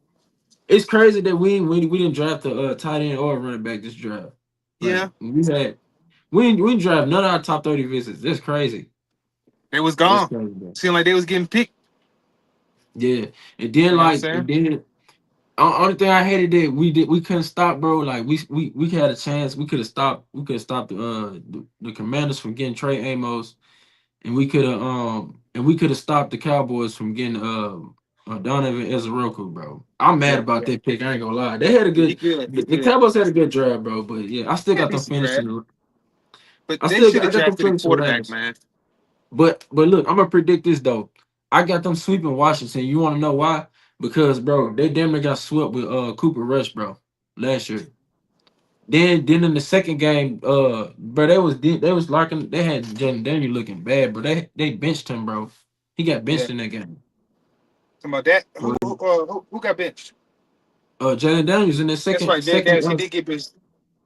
It's crazy that we didn't draft a tight end or a running back this draft. Like Yeah, we didn't draft none of our top 30 visits. That's crazy. they was That's gone. crazy, bro. Seemed like they was getting picked. Yeah. And then You know what I'm like saying? and then only thing I hated that we couldn't stop, bro. Like we had a chance. We could have stopped the Commanders from getting Trey Amos, and we could have stopped the Cowboys from getting Donovan Ezra, bro. I'm mad Yeah, about yeah. that pick. I ain't gonna lie. They had a Yeah, he good good. He the good. Cowboys had a good draft, bro. But yeah, I still Yeah, got them decent draft. finishing. But they should I have got them drafted a finishing quarterback, last. man. But look, I'm gonna predict this though. I got them sweeping Washington. You want to know why? Because bro, they damn near got swept with Cooper Rush, bro, last year. Then in the second game, bro, they was locking. They had Jalen Daniel looking bad, bro. They benched him, bro. He got Yeah. benched in that game. Talking about that. So, Who got benched? Jalen Daniels in the That's second right. Dan second. Daniels. He did get benched.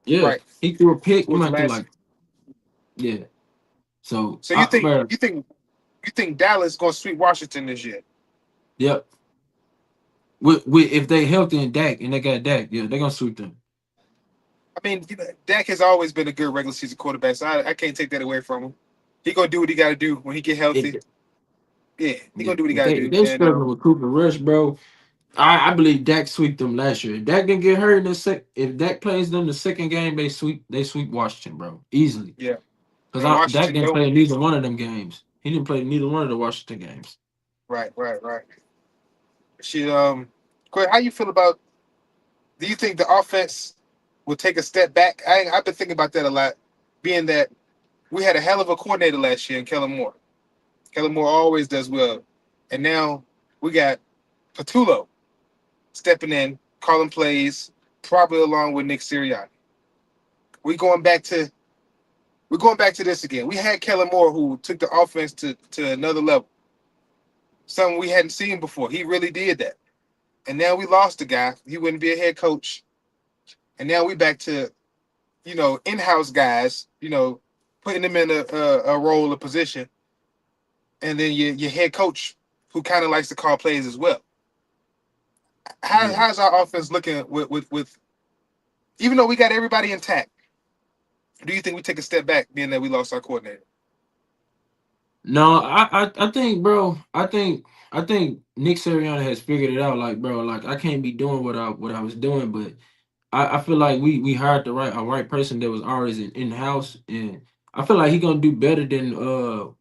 Yeah, Right. he threw a pick. He Towards the might do last. like yeah. So So you think bro, Dallas gonna sweep Washington this year? yep. With if they healthy and Dak and they got Dak, yeah, they gonna sweep them. I mean, Dak has always been a good regular season quarterback, so I can't take that away from him. He gonna do what he got to do when he get healthy. Yeah, he Yeah, gonna do what he if got to they do. And struggling with Cooper Rush, bro, I believe Dak sweep them last year. If Dak didn't get hurt in the if Dak plays them the second game, they sweep Washington, bro, easily. yeah, Because and Dak Washington didn't don't. play neither one of them games. He didn't play neither one of the Washington games. Right, right, right. She Quinn, how you feel about? Do you think the offense will take a step back? I've been thinking about that a lot, being that we had a hell of a coordinator last year in Kellen Moore. Kellen Moore always does well, and now we got Patullo stepping in, calling plays, probably along with Nick Sirianni. We going back to we're going back to this again. We had Kellen Moore who took the offense to another level, something we hadn't seen before. He really did that. And now we lost the guy. He wouldn't be a head coach. And now we back to in-house guys, putting them in a role, a position, and then your head coach who kind of likes to call plays as well. Yeah. How's our offense looking with even though we got everybody intact? Do you think we take a step back being that we lost our coordinator? No, I think, bro. I think Nick Sirianni has figured it out. Like, bro, like I can't be doing what I was doing, but I feel like we hired the right person that was already in house, and I feel like he gonna do better than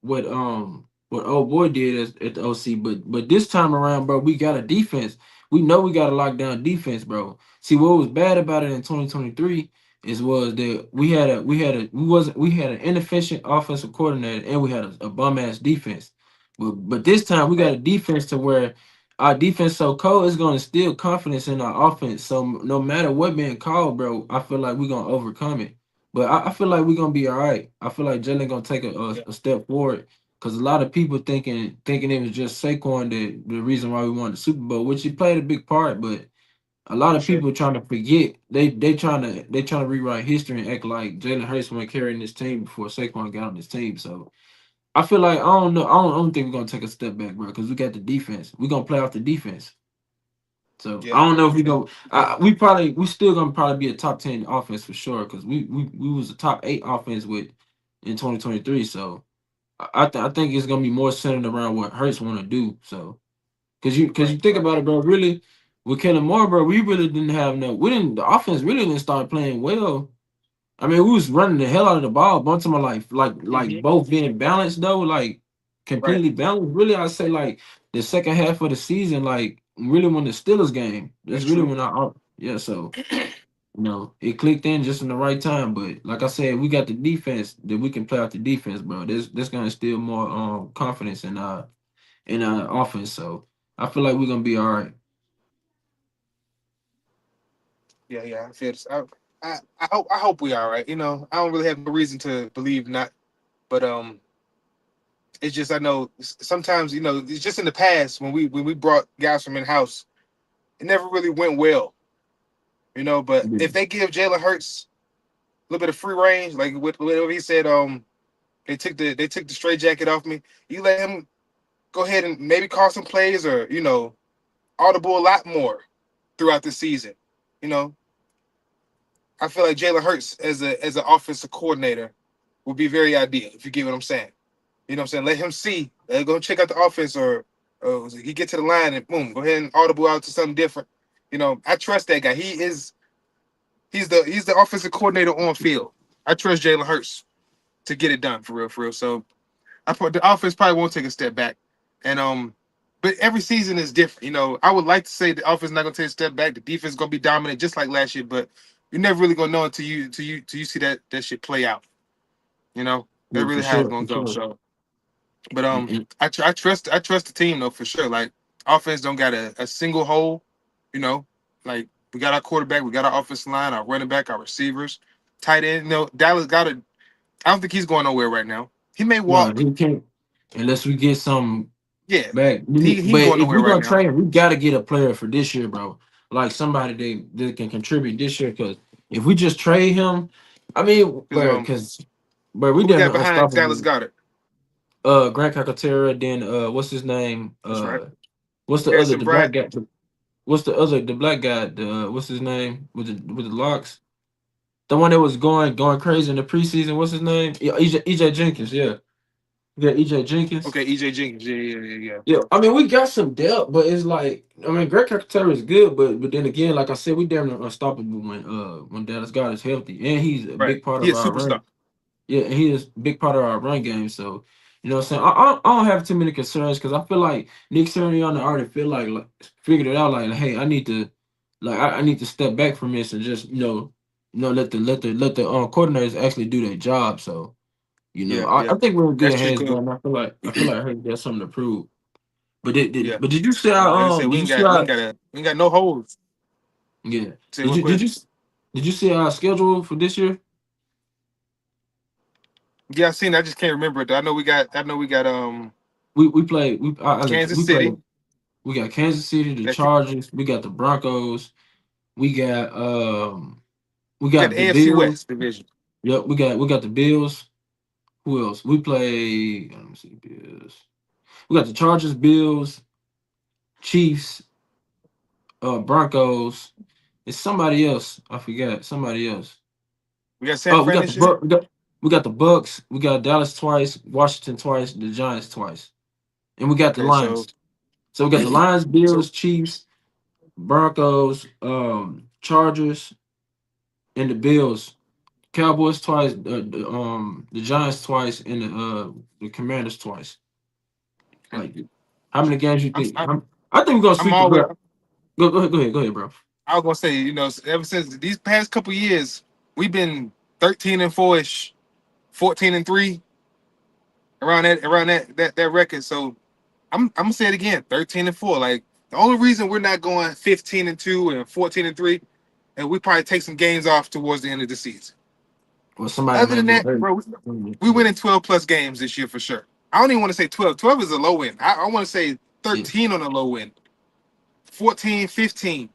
what old boy did at the OC. But this time around, bro, we got a defense. We know we got a lockdown defense, bro. See what was bad about it in 2023 is was that we had an inefficient offensive coordinator and we had a bum ass defense. But this time we got Right. a defense to where our defense so cold is going to instill confidence in our offense. So no matter what being called, bro, I feel like we're gonna overcome it. But I feel like we're gonna be all right. I feel like Jalen gonna take Yeah. a step forward because a lot of people thinking it was just Saquon the reason why we won the Super Bowl, which he played a big part. But a lot For of sure. people trying to forget they trying to rewrite history and act like Jalen Hurts went carrying this team before Saquon got on this team. So I feel like I don't know. I don't think we're gonna take a step back, bro, because we got the defense. We're gonna play off the defense. So I Yeah. don't know if we Yeah. go. I, We still gonna probably be a top 10 offense for sure because we was a top 8 offense with in 2023. So I think it's gonna be more centered around what Hurts want to do. So because you right. think Right. about it, bro, really with Kellen Moore, bro, we really didn't have no. We didn't. The offense really didn't start playing well. I mean, we was running the hell out of the ball, but I'm talking about like Hmm. both being balanced though, like Right. completely balanced. Really, I'd say like the second half of the season, like really when the Steelers game. That's That's really true. when yeah. So it clicked in just in the right time. But like I said, we got the defense that we can play out the defense, bro. That's gonna instill more confidence in our offense. So I feel like we're gonna be all right. Yeah. Yeah. I feel. I hope we all right. I don't really have no reason to believe not, but it's just I know sometimes it's just in the past when we brought guys from in house, it never really went well. But Yeah, if they give Jalen Hurts a little bit of free range, like whatever he said, they took the straight jacket off me. You let him go ahead and maybe call some plays or audible a lot more throughout the season. You know, I feel like Jalen Hurts as an offensive coordinator would be very ideal if you get what I'm saying. You know what I'm saying? Let him see. Go check out the offense or he get to the line and boom, go ahead and audible out to something different. I trust that guy. He's the offensive coordinator on field. I trust Jalen Hurts to get it done for real, for real. So I put the offense probably won't take a step back, and but every season is different. I would like to say the offense not gonna take a step back. The defense is gonna be dominant just like last year, but you're never really gonna know until you see that shit play out. That's yeah, for really how it's sure, gonna for go. sure. So, but And I trust the team though for sure. Like offense don't got a single hole. You know, like we got our quarterback, we got our offensive line, our running back, our receivers, tight end. Dallas got a. I don't think he's going nowhere right now. He may no, walk. he can't unless we get some Yeah, back. he But ain't going if nowhere we're right gonna now. trade, we gotta get a player for this year, bro. Like somebody that can contribute this year. Because if we just trade him, I mean, Because bro, we who we damn got near behind Dallas unstoppable. Goddard? Grant Calcaterra, then what's his name? That's right. What's the other Harrison the black Bryant. guy? What's the other the black guy? What's his name with the locks? The one that was going crazy in the preseason. What's his name? Yeah, EJ Jenkins. Yeah, we got EJ Jenkins. Okay, EJ Jenkins. Yeah, yeah, yeah, yeah. Yeah, I mean we got some depth, but it's like I mean Greg Calcaterra is good, but then again, like I said, we damn near unstoppable when Dallas God is healthy, and he's a Right. big part He of a our superstar. run. Yeah, and he is a big part of our run game. So you know what I'm saying. I don't have too many concerns because I feel like Nick Sirianni already feel like figured it out. Like hey, I need to I need to step back from this and just let the coordinators actually do their job. So. Yeah, I yeah. think we're in good That's true. hands, bro. Cool. And I feel like Hurts got something to prove. But did, Yeah. did but did you see Like I how said, we did you ain't see got we ain't how got a we ain't got no holes. yeah Say did what you did quick? you did you see our schedule for this year? Yeah, I seen. It. I just can't remember it. I know we got We played Kansas we played City. we got Kansas City, the That's it. Chargers, we got the Broncos, we got We We got got the the AFC Bills. West division. Yep, we got the Bills. Who else? We play. Let me see. Bills. We got the Chargers, Bills, Chiefs, Broncos. It's somebody else. I forgot. Somebody else. We got San Oh, we Fran got the this year. Buck. We got the Bucks. We got Dallas twice, Washington twice, the Giants twice, and we got the Okay, so Lions. So we got the Lions, so Bills, Chiefs, Broncos, Chargers, and the Bills. Cowboys twice, the Giants twice, and the Commanders twice. okay. Like, how many games you I'm think? I'm, I think we're gonna I'm sweep the always. bro. Go ahead, bro. I was gonna say, ever since these past couple years, we've been 13-4 ish, 14-3 around that record. So I'm gonna say it again, 13-4. Like the only reason we're not going 15-2 and 14-3, and we probably take some games off towards the end of the season. Or somebody Other might than get that, hurt. bro, we win in 12 plus games this year for sure. I don't even want to say 12. 12 is a low end. I want to say Yeah, 13 on the low end. 14, 15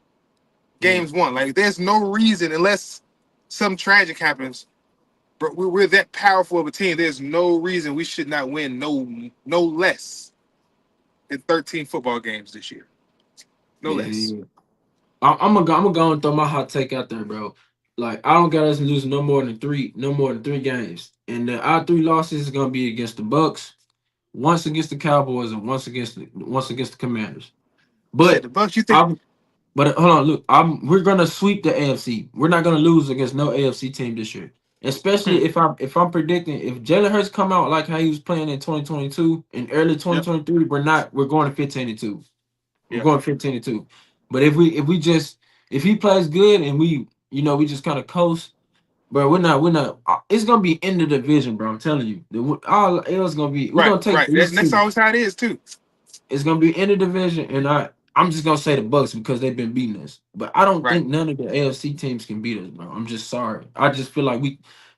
yeah, games won. Like there's no reason unless some tragic happens. But we're that powerful of a team. There's no reason we should not win no less than 13 football games this year. No yeah, less. yeah. I'm gonna go and throw my hot take out there, bro. Like, I don't got us losing no more than three games, and our three losses is gonna be against the Bucks, once against the Cowboys, and once against the Commanders. You said the But Bucks. You think? I'm but hold on, look, we're gonna sweep the AFC. We're not gonna lose against no AFC team this year. Hmm, Especially if I'm predicting, if Jalen Hurts come out like how he was playing in 2022 and early yep. 2023, we're going to 15-2. We're Yeah. going 15-2. But if he plays good and we just kind of coast, bro, we're not it's gonna be in the division, bro. I'm telling you. All else gonna be we're Right. gonna take Right. these That's two. always how it is too. It's gonna be in the division, and I'm just gonna say the Bucks because they've been beating us. But I don't Right. think none of the AFC teams can beat us, bro. I'm just sorry. I just feel like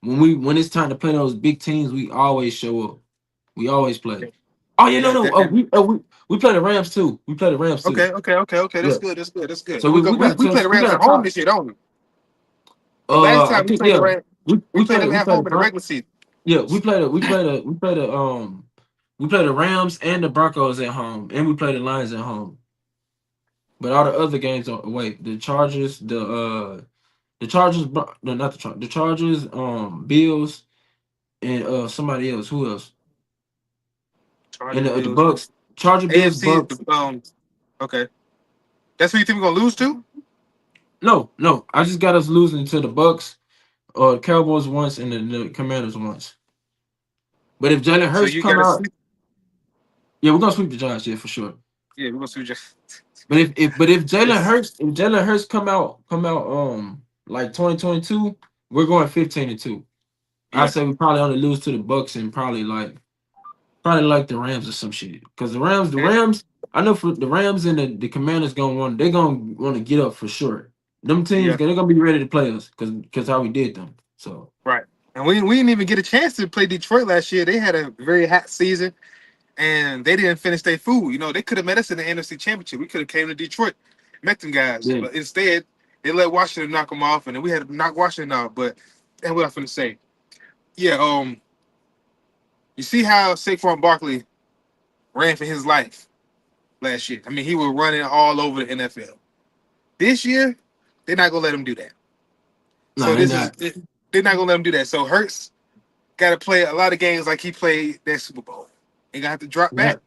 when it's time to play those big teams, we always show up. We always play. Yeah. Oh yeah, no, Yeah. no. We play the Rams too. We play the Rams too. Okay. Okay. Okay. Okay. That's Yeah. good. That's good. That's good. So And we go. we We, got a we play touch. the We Rams got at a home top. this year, don't we? The last I time we think played the yeah. Rams, We we we played played them we at played home the in the Bron- regular season. yeah we play the Rams and the Broncos at home, and we play the Lions at home. But all the other games are away. The Chargers, no, not the Chargers, Bills, and somebody else. Who else? And Chargers, the Bills, Bucks, Charger, Bills, AFC. Bucks. Okay. That's who you think we're gonna lose to? No, no, I just got us losing to the Bucks, Cowboys once, and the Commanders once. But if Jalen So Hurts you come got to out, sleep. yeah, we're gonna sweep the Giants, yeah, for sure. Yeah, we're gonna see. Just But if Jalen it's Hurts if Jalen Hurts come out like 2022, we're going 15-2. I yeah. say we probably only lose to the Bucks and probably like the Rams or some shit. Because the Rams, I know for the Rams and the Commanders gonna get up for sure. Them teams, Yeah, they're gonna be ready to play us because how we did them. So right. And we didn't even get a chance to play Detroit last year. They had a very hot season, and they didn't finish their food. They could have met us in the NFC Championship. We could have came to Detroit, met them guys, yeah, but instead they let Washington knock them off, and then we had to knock Washington off. But and what I'm gonna say, yeah. You see how Saquon Barkley ran for his life last year? I mean, he was running all over the NFL. This year, they're not gonna let him do that. no, So they this is not. they're not gonna let him do that. So Hurts got to play a lot of games like he played that Super Bowl. He gonna have to drop back Yep,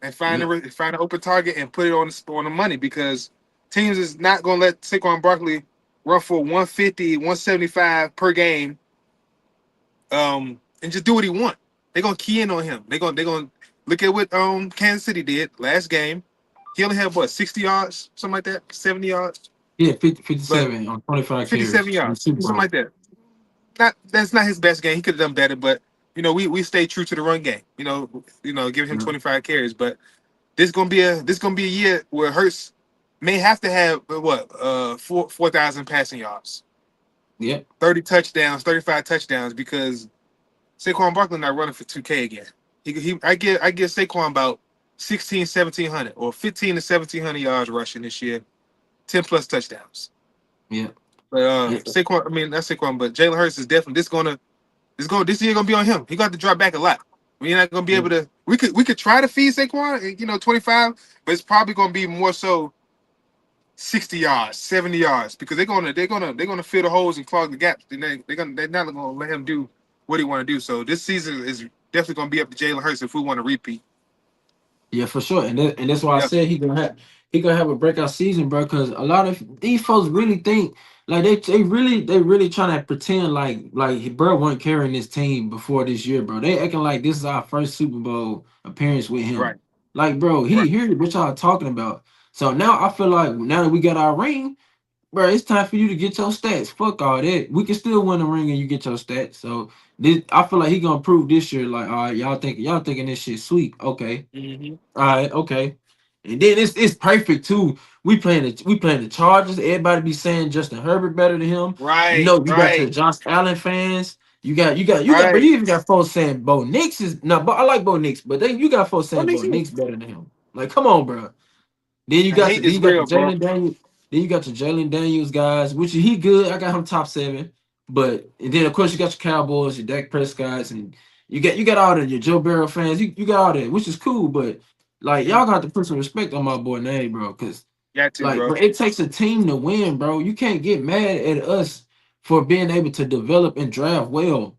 and yep, find an open target and put it on the money because teams is not gonna let Saquon Barkley run for 150, 175 per game, and just do what he want. They're gonna key in on him. They're gonna look at what Kansas City did last game. He only had what 60 yards, something like that, 70 yards, yeah, 50, but 57 on 25 57 carries in the yards, Super something Bowl. like that. Not that's not his best game. He could have done better, but we stay true to the run game. Giving him Yeah, 25 carries. But this gonna be a year where Hurts may have to have what 4,000 passing yards, yep, 30 touchdowns, 35 touchdowns because Saquon Barkley not running for 2K again. I give Saquon about 16, 1,700 or 15 to 1,700 yards rushing this year, 10 plus touchdowns. yep. But Yeah, Saquon, I mean not Saquon, but Jalen Hurts is definitely this year gonna be on him. He got to drop back a lot. We're not gonna be able yeah, to. We could try to feed Saquon, 25, but it's probably gonna be more so 60 yards, 70 yards because they're gonna fill the holes and clog the gaps. They're not gonna let him do what he want to do. So this season is definitely gonna be up to Jalen Hurts if we want to repeat. yeah, for sure. And that's why I Yeah, said he gonna have a breakout season, bro. Because a lot of these folks really think like they really trying to pretend like bro wasn't carrying this team before this year, bro. They acting like this is our first Super Bowl appearance with him. right, Like, bro, right. he here's what y'all talking about. So now I feel like now that we got our ring, bro, it's time for you to get your stats. Fuck all that. We can still win the ring and you get your stats. So this, I feel like he gonna prove this year. Like, all right, y'all thinking this shit sweet. Okay, Hmm. all right, okay. And then it's perfect too. We playing the Chargers. Everybody be saying Justin Herbert better than him. You Right, know, you got your right, Josh Allen fans. You got, but right. you even got folks saying Bo Nix is no, but I like Bo Nix, but then you got folks What saying makes Bo you? Nix better than him. Like, come on, bro. Then you The got the hate then is you got the real, bro. Jalen Daniels. Then you got your Jalen Daniels guys, which he good. I got him top seven. But and then of course you got your Cowboys, your Dak Prescott's, and you got all the your Joe Burrow fans. You got all that, which is cool. But like Mhm. y'all got to put some respect on my boy name, bro. Cause Got to, like, bro. but it takes a team to win, bro. You can't get mad at us for being able to develop and draft well.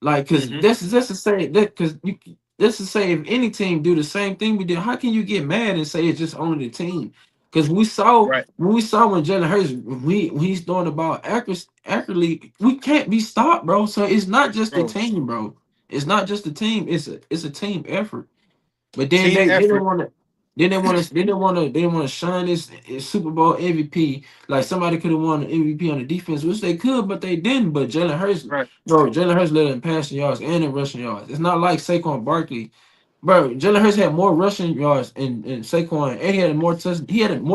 Like, cause Hmm. that's to say that cause you that's to say if any team do the same thing we did, how can you get mad and say it's just only the team? Because Right, when we saw when Jalen Hurts when he's throwing the ball accurately, we can't be stopped, bro. So it's not just the bro. team, bro. It's not just the team. It's a team effort. But then Team they didn't effort. want to. They didn't want to shine this Super Bowl MVP. Like somebody could have won the MVP on the defense, which they could, but they didn't. But Jalen Hurts, Right, bro, Jalen Hurts led in passing yards and in rushing yards. It's not like Saquon Barkley, bro. Jalen Hurts had more rushing yards in Saquon, and he had more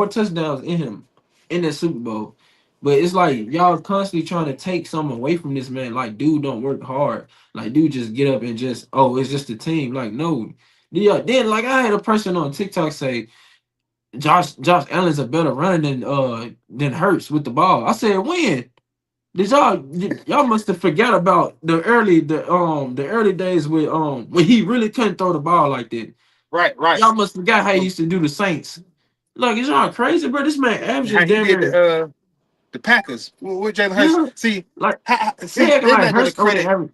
touchdowns in him in that Super Bowl. But it's like y'all constantly trying to take something away from this man. Like, dude, don't work hard. Like, dude, just get up and just, oh, it's just a team. Like, no. Yeah, then like I had a person on TikTok say Josh Allen's a better runner than Hurts with the ball. I said, when? Y'all must have forgot about the early days with when he really couldn't throw the ball like that. right, right. Y'all must forgot how he used to do the Saints. Like, is y'all crazy, bro? This man How averages he damn did near, the Packers with Jalen Hurts. yeah. See, Like see, they acting they're like not going to Hurts only credit. average.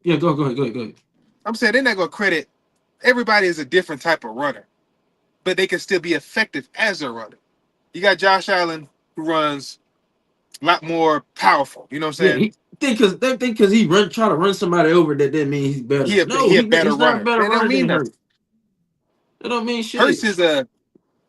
Yeah, go ahead. I'm saying they're not going to credit. Everybody is a different type of runner, but they can still be effective as a runner. You got Josh Allen who runs a lot more powerful. You know what I'm Yeah, saying? he they think because he try to run somebody over that means he's better. No, He a better he's not a runner. better That don't runner mean than nothing. Hurts. That don't mean Hurst shit. is a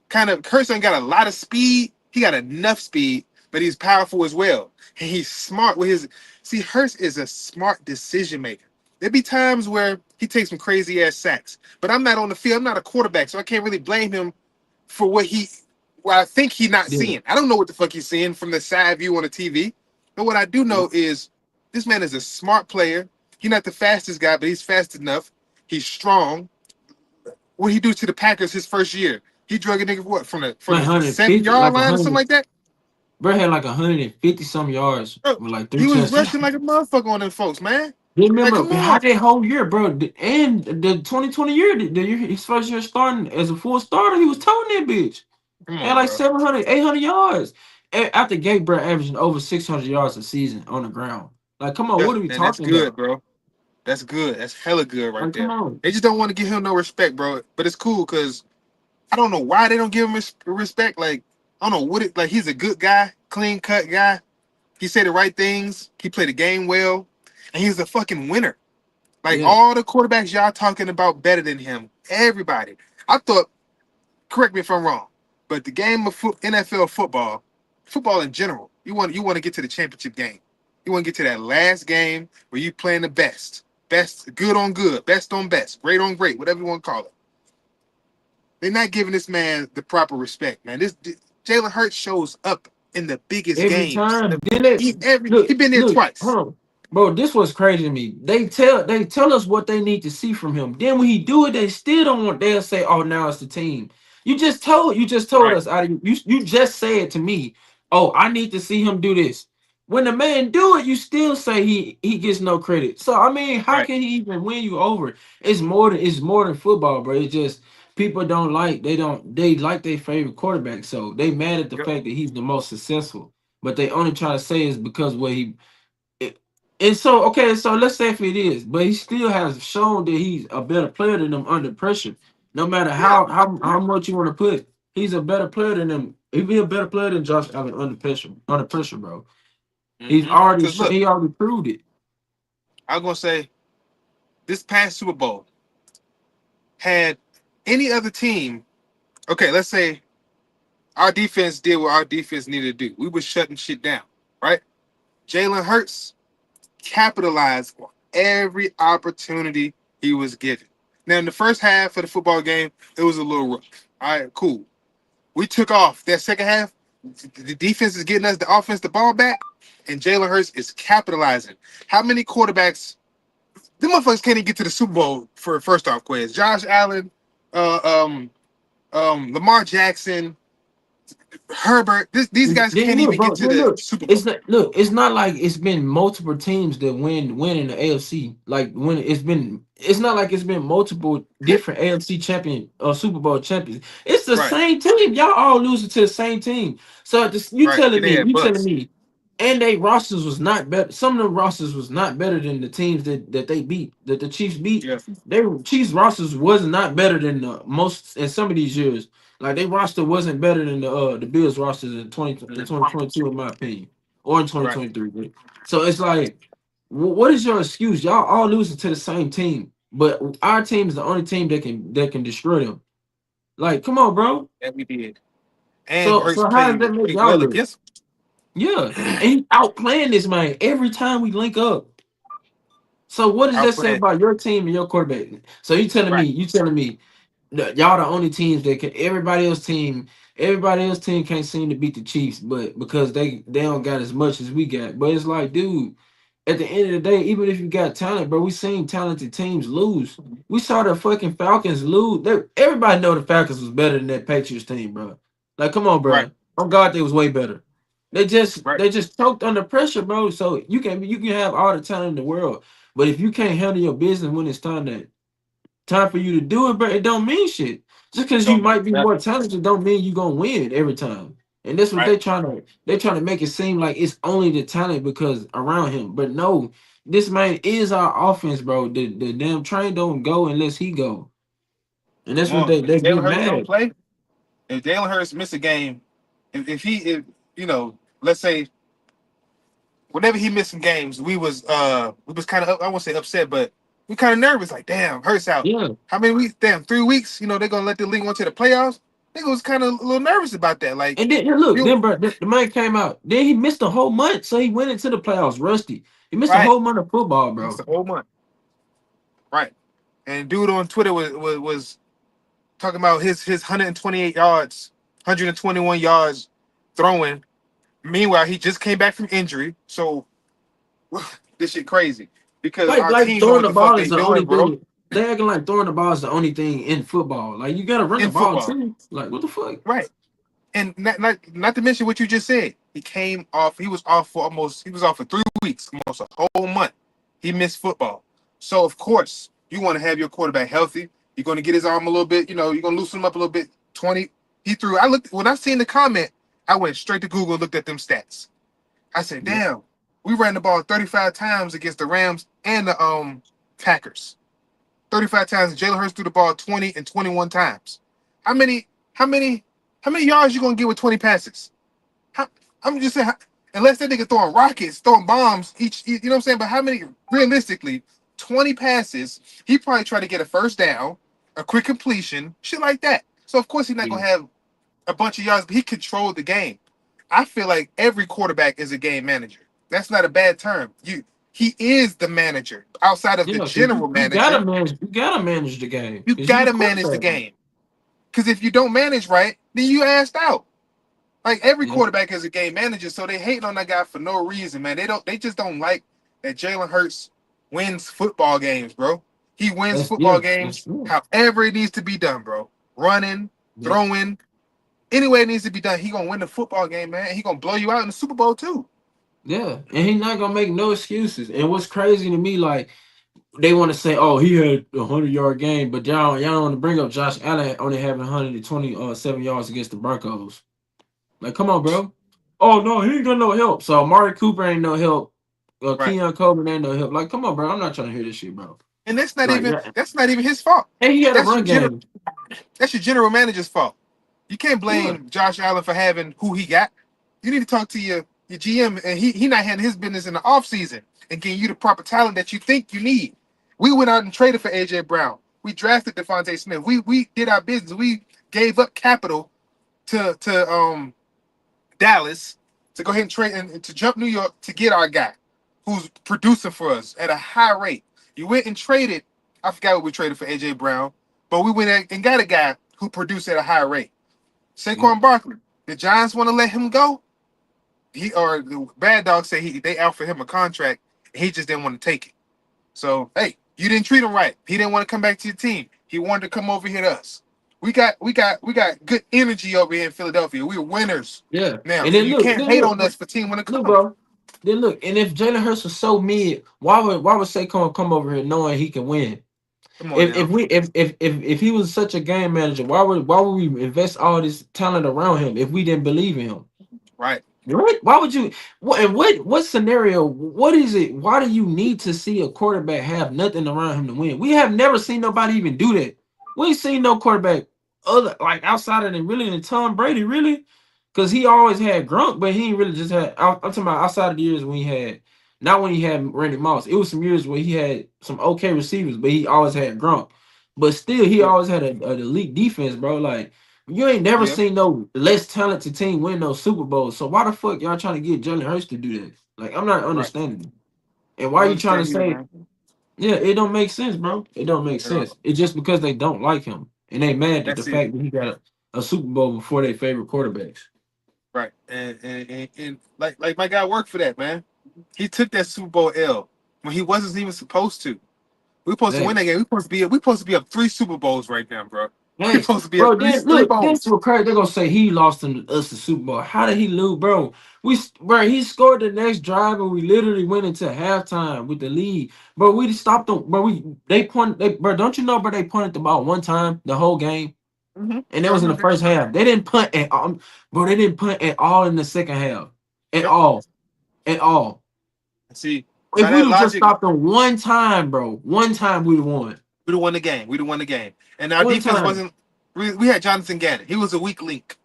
kind of Hurst ain't got a lot of speed. He got enough speed, but he's powerful as well. And he's smart with his. See, Hurst is a smart decision maker. There be times where he takes some crazy ass sacks, but I'm not on the field. I'm not a quarterback, so I can't really blame him for what I think he's not Yeah, seeing. I don't know what the fuck he's seeing from the side view on the TV. But what I do yeah, know is this man is a smart player. He's not the fastest guy, but he's fast enough. He's strong. What he do to the Packers his first year? He drug a nigga what from like the 7 150, yard like line or something 100. like that. Bro had like 150 some yards Bro, with like three he was touchdowns. rushing like a motherfucker on them folks, man. Like, Remember come how on, that whole year, bro, and the 2020 year, the year his first year starting as a full starter, he was towing that bitch. come Had on, like bro. 700, 800 yards. After Gate, bro, averaging over 600 yards a season on the ground. Like, come on, Yeah, what are we and that's talking good, about? bro. That's good. That's hella good right Like, come there. on. They just don't want to give him no respect, bro. But it's cool because I don't know why they don't give him respect. Like, I don't know what it like. He's a good guy, clean cut guy. He said the right things. He played the game well, and he's a fucking winner. Like Yeah, all the quarterbacks y'all talking about better than him. Everybody. I thought. Correct me if I'm wrong, but the game of NFL football, football in general, you want to get to the championship game. You want to get to that last game where you playing the best, good on good, best on best, great on great, whatever you want to call it. They're not giving this man the proper respect, man. This Jalen Hurts shows up in the biggest every games. time. Then they He been there look, twice. hold on. Bro, this was crazy to me. They tell us what they need to see from him. Then when he do it, they still don't want. They'll say, "Oh, now it's the team." You just told Right. us out of you just said to me, "Oh, I need to see him do this." when the man do it, you still say he gets no credit. So I mean, how Right. can he even win you over? It's more than football, bro. It's just people don't like they like their favorite quarterback, so they mad at the Yep. fact that he's the most successful. But they only try to say it's because what he it, and so okay, so let's say if it is, but he still has shown that he's a better player than them under pressure. No matter Yeah. how much you want to put, he's a better player than them. He'd be a better player than Josh Allen under pressure. Under pressure, bro. Because look, He already proved it. I'm gonna say this past Super Bowl had any other team. Okay, let's say our defense did what our defense needed to do. We were shutting shit down, right? Jalen Hurts capitalized on every opportunity he was given. Now, in the first half of the football game, it was a little rough. All right, cool. We took off that second half. The defense is getting us the offense the ball back, and Jalen Hurts is capitalizing. How many quarterbacks? The motherfuckers can't even get to the Super Bowl for first off quiz. Josh Allen, uh, um, Lamar Jackson, Herbert. These guys Then can't look, even bro. get to Then the look. Super It's Bowl. not look. It's not like it's been multiple teams that win in the AFC. Like when it's been, it's not like it's been multiple different AFC champion or Super Bowl champions. It's the Right, same team. Y'all all losing to the same team. So right. And they had you telling butts. me, and they rosters was not better. Some of the rosters was not better than the teams that they beat. That the Chiefs beat. Yeah, They Chiefs rosters was not better than the most in some of these years. Like they roster wasn't better than the Bills rosters in mhm, 2022, in my opinion, or in right. 2023. But so it's like, what is your excuse? Y'all all losing to the same team, but our team is the only team that can destroy them. Like, come on, bro. And we did. And Hurts So how does played that make played y'all well look? against Yeah, him. and he outplaying this man every time we link up. So what does that say Outplaying. about your team and your quarterback? So Right, you telling me y'all the only teams that can everybody else team can't seem to beat the Chiefs, but because they don't got as much as we got. But it's like, dude, at the end of the day, even if you got talent, bro, we seen talented teams lose. We saw the fucking Falcons lose. Everybody know the Falcons was better than that Patriots team, bro. Like, come on, right, bro. Oh God, they was way better. They just right. they just choked under pressure, bro. So you can have all the talent in the world, but if you can't handle your business when it's time for you to do it, bro, it don't mean shit. Just because you Don't mean might be more nothing. talented, don't mean you gonna win every time. And that's what Right. they trying to make it seem like it's only the talent because around him. But no, this man is our offense, bro. The damn train don't go unless he go. And that's Come what on. If they Jalen get Hurts don't mad. play, if Jalen Hurts miss a game, if let's say whenever he missed some games, we was kind of I won't say upset, but we kind of nervous. Like, damn, Hurts out. Yeah. How many weeks? Damn, 3 weeks. They're gonna let the league go to the playoffs. Nigga was kind of a little nervous about that. Like, And then look, you then bro, the man came out. Then he missed a whole month, so he went into the playoffs rusty. He missed a right? whole month of football, It's bro. the whole month, right? And dude on Twitter was talking about his 128 yards, 121 yards throwing. Meanwhile, he just came back from injury, so this shit crazy because our Like team know throwing what the the fuck ball they is the doing, only bro. thing. They acting like throwing the ball is the only thing in football. Like you gotta run the In ball football, too. Like what the fuck? right? And not to mention what you just said. He came off. He was off for almost. He was off for 3 weeks, almost a whole month. He missed football. So of course you want to have your quarterback healthy. You're going to get his arm a little bit. You're going to loosen him up a little bit. 20. He threw. I looked when I seen the comment. I went straight to Google and looked at them stats. I said, Yeah, damn, we ran the ball 35 times against the Rams and the Packers. 35 times. Jalen Hurts threw the ball 20 and 21 times. How many, how many, how many yards you gonna get with 20 passes? How, I'm just saying, unless that nigga throwing rockets, throwing bombs, you know what I'm saying? But how many, realistically, 20 passes, he probably tried to get a first down, a quick completion, shit like that. So of course he's not yeah, gonna have a bunch of yards, but he controlled the game. I feel like every quarterback is a game manager. That's not a bad term. He is the manager. Outside of the yeah. 'Cause general you gotta manager, manage. You gotta manage the game you because you the gotta manage the quarterback. game. Because if you don't manage right, then you asked out. Like every Yeah, quarterback is a game manager, so they hating on that guy for no reason, man. They just don't like that Jalen Hurts wins football games, bro. He wins football that's games true. however it needs to be done, bro. Running, Yeah, throwing, any way it needs to be done. He gonna win the football game, man. He gonna blow you out in the Super Bowl too. Yeah, and he's not gonna make no excuses. And what's crazy to me, like they want to say, "Oh, he had a 100 yard game," but y'all don't want to bring up Josh Allen only having 127 yards against the Broncos. Like, come on, bro. Oh no, he ain't got no help. So Amari Cooper ain't no help. Right. Keon Coleman ain't no help. Like, come on, bro. I'm not trying to hear this shit, bro. And Like, yeah. that's not even his fault. And he had a That's run game. that's your general manager's fault. You can't Yeah, blame Josh Allen for having who he got. You need to talk to your GM, and he not handling his business in the offseason and getting you the proper talent that you think you need. We went out and traded for AJ Brown. We drafted Devontae Smith. We did our business. We gave up capital to Dallas to go ahead and trade and to jump New York to get our guy who's producing for us at a high rate. You went and traded. I forgot what we traded for AJ Brown, but we went and got a guy who produced at a high rate. yeah, Saquon Barkley. The Giants want to let him go. He or the bad dog say they offered him a contract. And he just didn't want to take it. So hey, you didn't treat him right. He didn't want to come back to your team. He wanted to come over here to us. We got good energy over here in Philadelphia. We're winners yeah. now. And So then you look, can't then hate look, on us for team when it look, comes. bro. Then look, and if Jalen Hurts was so mid, why would Saquon come over here knowing he can win? Come on If now. we if he was such a game manager, why would we invest all this talent around him if we didn't believe in him? Right. Right? Why would you? What scenario? What is it? Why do you need to see a quarterback have nothing around him to win? We have never seen nobody even do that. We ain't seen no quarterback other like outside of than Tom Brady, really, because he always had Gronk, but he ain't really just had. I'm talking about outside of the years when he had, not when he had Randy Moss. It was some years where he had some okay receivers, but he always had Gronk. But still, he Yep. always had an elite defense, bro. Like you ain't never Yep. seen no less talented team win no Super Bowl. So why the fuck y'all trying to get Jalen Hurts to do that? Like I'm not Right. understanding it. And I why don't you trying to understand either, say, man. yeah, it don't make sense, bro. It don't make At all. sense. It's just because they don't like him and they mad at the That's it. fact that he got a Super Bowl before their favorite quarterbacks. Right. And like my guy worked for that, man. He took that Super Bowl L when he wasn't even supposed to. We're supposed to win Hey, that game. We supposed to be up 3 Super Bowls right now, bro. We're thanks. supposed to be up Bro, three then three look, this bowls. what crazy. They're gonna say he lost us the Super Bowl. How did he lose, bro? Bro, he scored the next drive and we literally went into halftime with the lead. Bro, we stopped them, bro. Bro, don't you know, bro, they punted the ball one time the whole game, and that I was in the remember that. first half. They didn't punt at bro, they didn't punt at all in the second half. At Yep. all. At all. See, If by we that would have just logic, stopped them one time, bro, one time we'd have won. we'd have won the game. We'd have won the game. And our One defense time. wasn't. We had Jonathan Gannon. He was a weak link.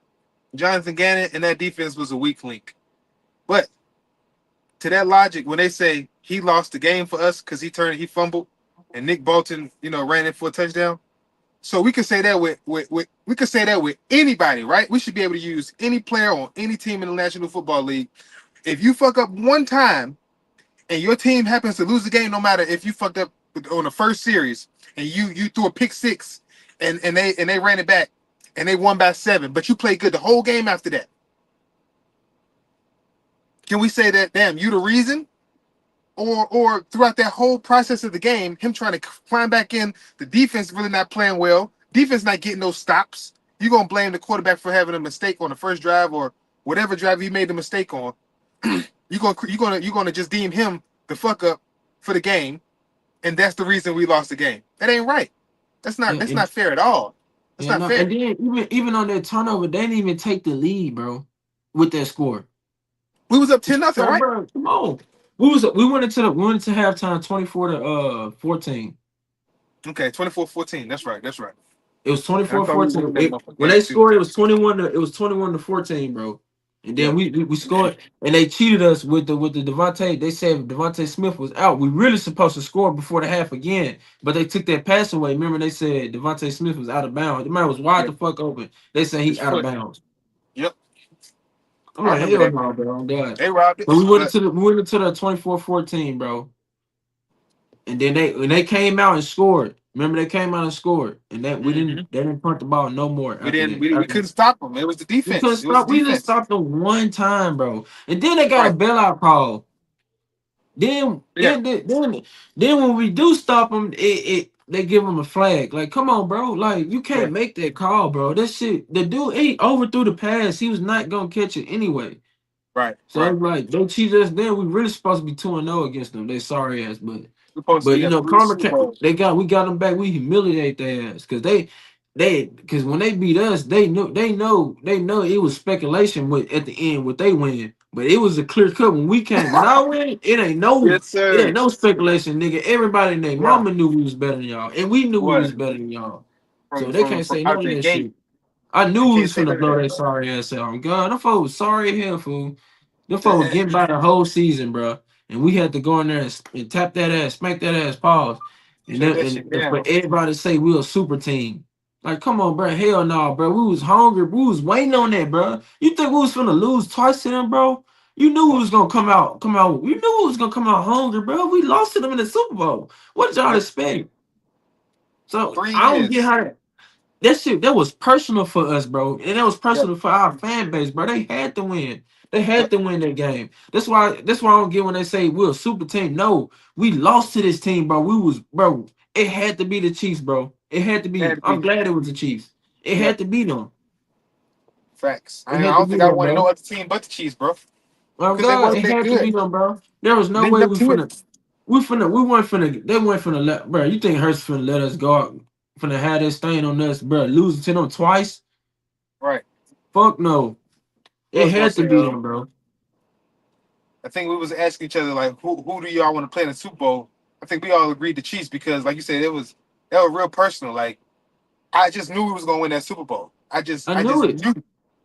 Jonathan Gannon and that defense was a weak link. But to that logic, when they say he lost the game for us because he fumbled, and Nick Bolton, ran in for a touchdown. So we could say that with we could say that with anybody, right? We should be able to use any player on any team in the National Football League. If you fuck up one time and your team happens to lose the game, no matter if you fucked up on the first series and you threw a pick six and they ran it back and they won by 7, but you played good the whole game after that. Can we say that damn you the reason? Or throughout that whole process of the game, him trying to climb back in, the defense really not playing well, defense not getting those stops. You're gonna blame the quarterback for having a mistake on the first drive or whatever drive he made the mistake on. You're gonna just deem him the fuck up for the game, and that's the reason we lost the game. That ain't right. That's not Yeah, that's not fair at all. That's yeah, not no, and fair. then even on that turnover, they didn't even take the lead, bro, with that score. We was up 10-0, right? Bro, come on. We went into halftime 24 to 14. Okay, 24-14. That's right. That's right. It was And I thought we 24-14. won that motherfucking When game they too. scored, it was 21 to 14, bro. And then Yep. we scored and they cheated us with the Devontae. They said Devontae Smith was out. We really supposed to score before the half again, but they took that pass away. Remember they said Devontae Smith was out of bounds. The man was wide Yep. the fuck open. They said His he out of foot. bounds. Yep. I'm I like, remember hell that, no, man. bro. Oh God. They robbed But us, but we went into the 24-14, bro. And then they came out and scored. Remember they came out and scored. And that we didn't mhm. they didn't punt the ball no more we after didn't that. we couldn't stop them. It was the We couldn't defense. It was stop. the We just defense. stopped them one time, bro. And then they got a Right. bailout call. Then Yeah. when we do stop them, they give them a flag. Like, come on, bro. Like, you can't Right. make that call, bro. That shit. The dude he overthrew the pass. He was not gonna catch it anyway. Right, So right. it's like they cheated us. Then we really supposed to be 2-0 against them. They sorry ass, We're supposed to but be you up know, three karma. Super Bowls. We got them back. We humiliate their ass because because when they beat us, they know it was speculation with at the end what they win, but it was a clear cut when we came. When I win, Yes, it ain't sir. no speculation, nigga. Everybody and their Yeah, mama knew we was better than y'all, and we knew we what was better than y'all. So from they from can't from say out none of the that gate. shit. I You knew we can't was say finna none of blow that, that bro. sorry ass out. God, them folks was sorry as hell, fool. Them folks getting by the whole season, bro. And we had to go in there and tap that ass, smack that ass, pause. And Shut then that shit and for down. everybody to say we a super team. Like, come on, bro. Hell no, bro. We was hungry. We was waiting on that, bro. You think we was finna lose twice to them, bro? You knew we was gonna come out. You knew we was gonna come out hungry, bro. We lost to them in the Super Bowl. What did y'all Yep. expect? So Three I don't get years. how that shit that was personal for us, bro, and that was Yep. personal for our fan base, bro. They had to win. They had Yep. to win that game. That's why I don't get when they say we're a super team. No, we lost to this team, bro. We was, bro. It had to be the Chiefs, bro. It had to Had be. to I'm be. glad it was the Chiefs. It Yep. had to be them. Facts. It I had to don't be think I them, want to know bro. other team but the Chiefs, bro, Oh because they God, wasn't it that had to be good. them, bro. There was no Lived way up to it. we weren't finna, they weren't finna let, bro. You think Hurts finna let us go out, finna have this stain on us, bro? Losing to them twice? Right. Fuck no. What I It was gonna had to say, be them, bro. I think we was asking each other like, who do y'all want to play in the Super Bowl? I think we all agreed the Chiefs because, like you said, that was real personal. Like I just knew we was gonna win that Super Bowl. I knew it.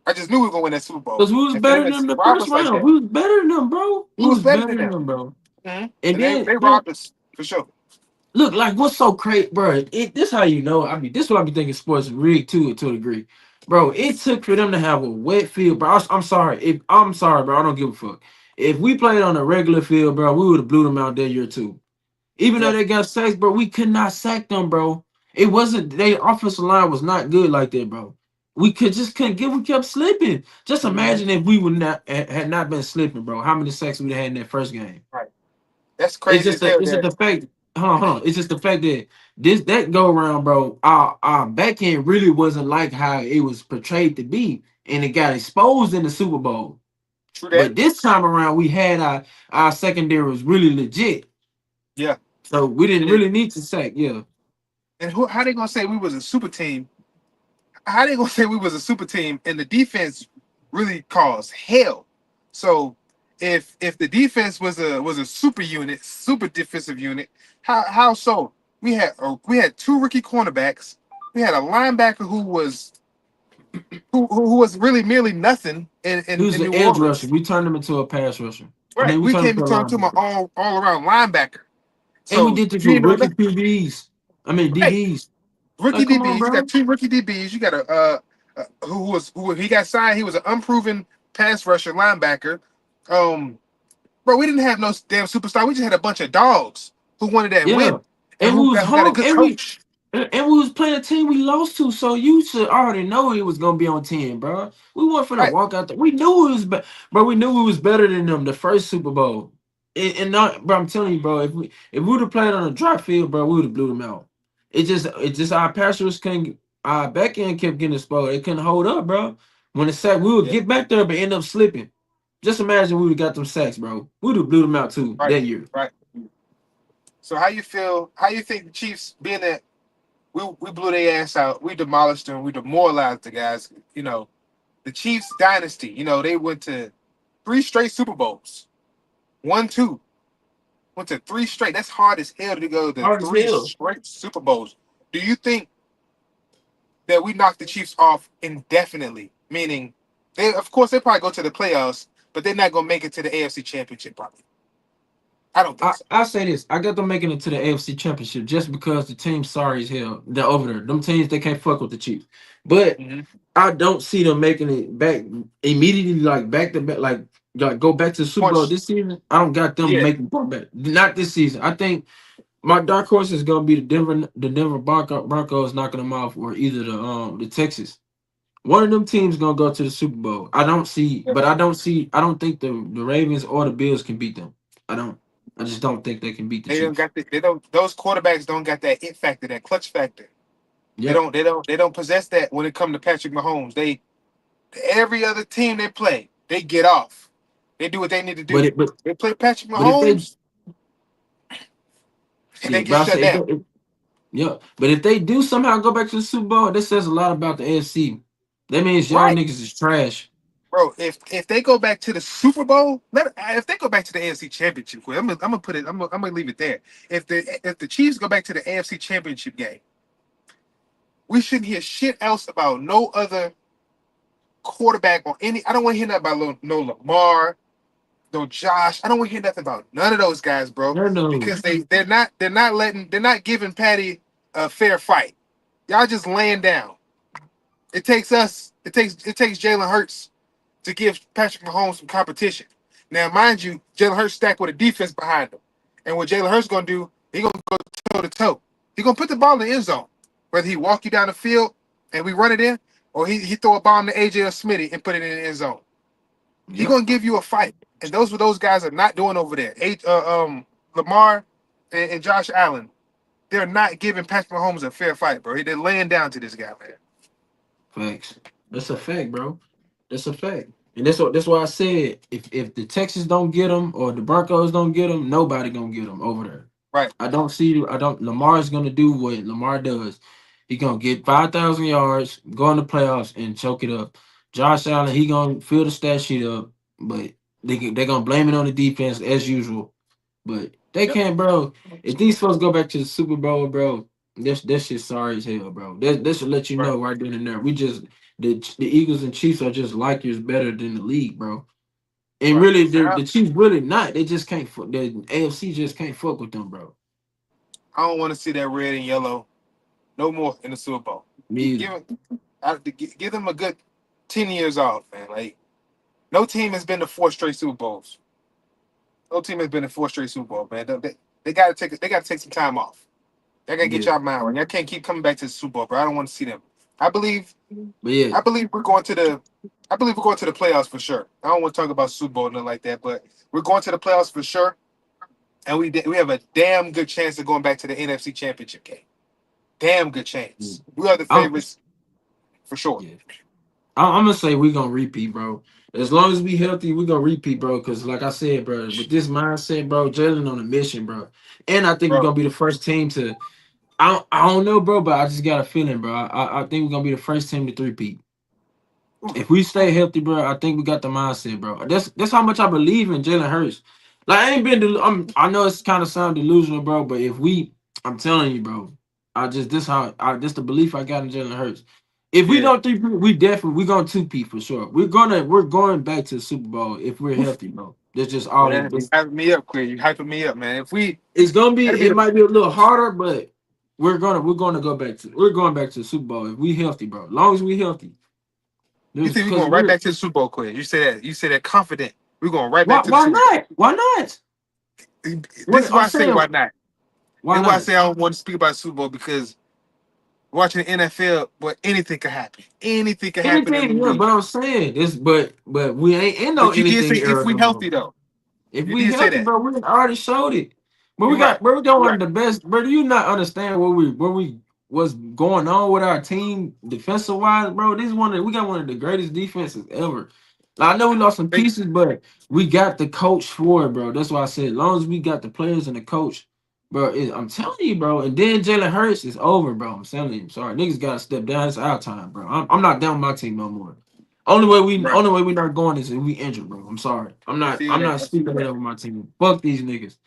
I just knew we were gonna win that Super Bowl. Because we was And for them better to than them the rob first us like round. that, We was better than them, bro. we We was was better better than than them. them, bro. And And they then robbed us for sure. look, like what's so crazy, bro? This how you know. I mean, this what I be thinking sports rigged to a degree, bro. It took for them to have a wet field, bro. I'm sorry. If I'm sorry, bro, I don't give a fuck. If we played on a regular field, bro, we would have blew them out that year too. Even though Yeah, they got sacks, bro, we could not sack them, bro. It wasn't their offensive line was not good like that, bro. We could just couldn't get. We kept slipping. Just hmm imagine if we would not had not been slipping, bro. How many sacks we'd have had in that first game? right. That's crazy as hell. It's just There, the fact, hold on. It's just the fact that that go around, bro. Our back end really wasn't like how it was portrayed to be, and it got exposed in the Super Bowl. true that. But this time around, we had our secondary was really legit, Yeah, so we didn't and really need to sack. Yeah. how they gonna say we was a super team? How they gonna say we was a super team and the defense really caused hell? So if the defense was a super unit, super defensive unit, how so? We had two rookie cornerbacks. We had a linebacker who was really merely nothing He was in an New edge rusher. Orleans. We turned him into a pass rusher. I Right. mean, we We turned him came into and a turned to my linebacker. all around linebacker. And we So did this you with know rookie that QBs. I mean, right. DBs. Rookie Like, come on, DBs. You got bro. two rookie DBs. You got a who he got signed. He was an unproven pass rusher linebacker. Um, bro, we didn't have no damn superstar. We just had a bunch of dogs who wanted that Yeah. win and And we was who got a hung good coach. and we was playing a team we lost to, so you should already know it was gonna be on 10, bro. We weren't finna Right. walk out there. We knew it was bro, we knew we was better than them the first Super Bowl. And not, bro, I'm telling you, bro, if we would have played on a dry field, bro, we would have blew them out. It just our passers couldn't, our back end kept getting exposed. They couldn't hold up, bro. When the sack, we would Yeah. get back there but end up slipping. Just imagine we would have got them sacks, bro. We would have blew them out too Right. that year. Right. So how you feel? How you think the Chiefs being that we blew their ass out, we demolished them, we demoralized the guys. You know, the Chiefs dynasty. You know, they went to three straight Super Bowls. One, two. Went to three straight. That's hard as hell to go to Hard as three hell. straight Super Bowls. Do you think that we knocked the Chiefs off indefinitely? Meaning, they of course they probably go to the playoffs, but they're not gonna make it to the AFC Championship. Probably. I don't think so. I say this. I got them making it to the AFC Championship just because the team's sorry as hell. They're over there. Them teams they can't fuck with the Chiefs. But Hmm. I don't see them making it back immediately, like back to back, like go back to the Super Bowl Punch. this season. I don't got them Yeah. making go back. Not this season. I think my dark horse is gonna be the Denver Broncos knocking them off, or either the Texas. One of them teams gonna go to the Super Bowl. Yeah. I don't think the Ravens or the Bills can beat them. I don't. I just don't think they can beat the They don't Chiefs. got they don't those quarterbacks don't got that it factor, that clutch factor. Yep. They don't possess that when it comes to Patrick Mahomes. They every other team they play, they get off. They do what they need to But do. it but They play Patrick but if they Mahomes, and they shit, get bro, I shut say down. yeah. But if they do somehow go back to the Super Bowl, that says a lot about the AFC. That means y'all Right. niggas is trash. Bro, if they go back to the Super Bowl, if they go back to the AFC Championship, I'm gonna put it. I'm gonna leave it there. If the Chiefs go back to the AFC Championship game, we shouldn't hear shit else about no other quarterback or any. I don't want to hear nothing about no Lamar, no Josh. I don't want to hear nothing about none of those guys, bro, They're because no they're not giving Patty a fair fight. Y'all just laying down. It takes Jalen Hurts to give Patrick Mahomes some competition. Now, mind you, Jalen Hurts stacked with a defense behind him. And what Jalen Hurts gonna do, he gonna go toe to toe. He gonna put the ball in the end zone. Whether he walk you down the field and we run it in, or he throw a bomb to AJ or Smitty and put it in the end zone. He yep. gonna give you a fight. And those what those guys are not doing over there. Lamar and Josh Allen, they're not giving Patrick Mahomes a fair fight, bro. They're laying down to this guy, man. Facts. That's a fact, bro. That's a fact. And that's why I said if the Texans don't get them or the Broncos don't get them, nobody gonna get them over there. Right. I don't Lamar's gonna do what Lamar does. He gonna get 5,000 yards, go in the playoffs and choke it up. Josh Allen, he gonna fill the stat sheet up, but they gonna blame it on the defense as usual. But they Yep. can't, bro. If these folks go back to the Super Bowl, bro, this shit sorry as hell, bro. That should let you Right. know right then and there. We just the Eagles and Chiefs are just like years better than the league, bro. And Right. really, And the Chiefs really not. They just can't. The AFC just can't fuck with them, bro. I don't want to see that red and yellow no more in the Super Bowl. Me either. Give them a good 10 years off, man. Like no team has been to four straight Super Bowls. No team has been to four straight Super Bowl, man. They got to take some time off. They got to get Yeah, y'all mind right. Y'all can't keep coming back to the Super Bowl, bro. I don't want to see them. I believe but yeah, I believe we're going to the I believe we're going to the playoffs for sure. I don't want to talk about Super Bowl or nothing like that, but we're going to the playoffs for sure. And we have a damn good chance of going back to the NFC Championship game. Damn good yeah. chance. We are the I'm favorites for sure. yeah. I'm gonna say we gonna repeat, bro. As long as we healthy, we gonna repeat, bro. Cause like I said, bro, with this mindset, bro, Jalen on a mission, bro. And I think we're Bro, gonna be the first team to. I don't know, bro, but I just got a feeling, bro. I think we're gonna be the first team to three-peat. oof, If we stay healthy, bro, I think we got the mindset, bro. That's how much I believe in Jalen Hurts. Like I ain't been. I know it's kind of sound delusional, bro. But if we, I'm telling you, bro. I just this the belief I got in Jalen Hurts. If we yeah. don't three, we definitely we gonna two peat for sure. We're going back to the Super Bowl if we're Oof. healthy, bro. That's just all it. Man, you hyping me up, Quinn. You hyping me up, man. If we It's gonna be. that'd be It the might be a little harder, but we're gonna go back to we're going back to the Super Bowl if we healthy, bro. As long as we healthy, you think we're because going right we're back to the Super Bowl, Quinn. You say that confident. We're going right back to the why Super Bowl. not? Why not? This What is why I'm I say saying, why not. why This is why I not? say I don't want to speak about the Super Bowl because watching the NFL, but anything could happen. Anything could happen in the Anything, yeah, league. but I'm saying this, but we ain't in no But you did say anything if era we no more. healthy though. If You we did say healthy, that. bro, we already showed it. But You're right. we got You're one right. of the best. Bro, do you not understand what we was going on with our team defensive wise, bro? This is we got one of the greatest defenses ever. Like, I know we lost some They, pieces, but we got the coach for it, bro. That's why I said, as long as we got the players and the coach, bro, I'm telling you, bro. And then Jalen Hurts is over, bro. I'm telling you, sorry, niggas gotta step down. It's our time, bro. I'm not down with my team no more. right. Only way we not going is if we injured, bro. I'm sorry. I feel I'm that. not I feel speaking it that. over my team. Fuck these niggas.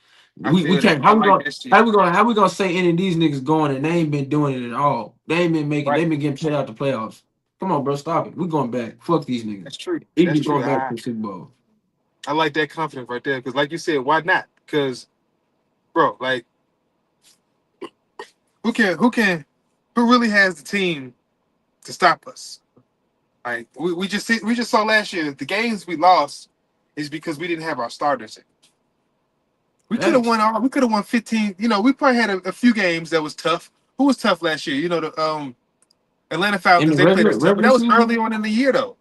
I We feel that. can't. I like that shit. How we gonna say any of these niggas going and they ain't been doing it at all? They ain't been making. They Right. been getting played out the playoffs. Come on, bro. Stop it. We going back. Fuck these niggas. That's true. Even That's be true. going back I to the Super Bowl. I like that confidence right there because, like you said, why not? Because, bro, like who really has the team to stop us? Like we just saw last year the games we lost is because we didn't have our starters in. We could have Facts. won all. We could have won 15. We probably had a few games that was tough. Who was tough last year? The Atlanta In Falcons. the They played us tough, but regular that was season, early on in the year though.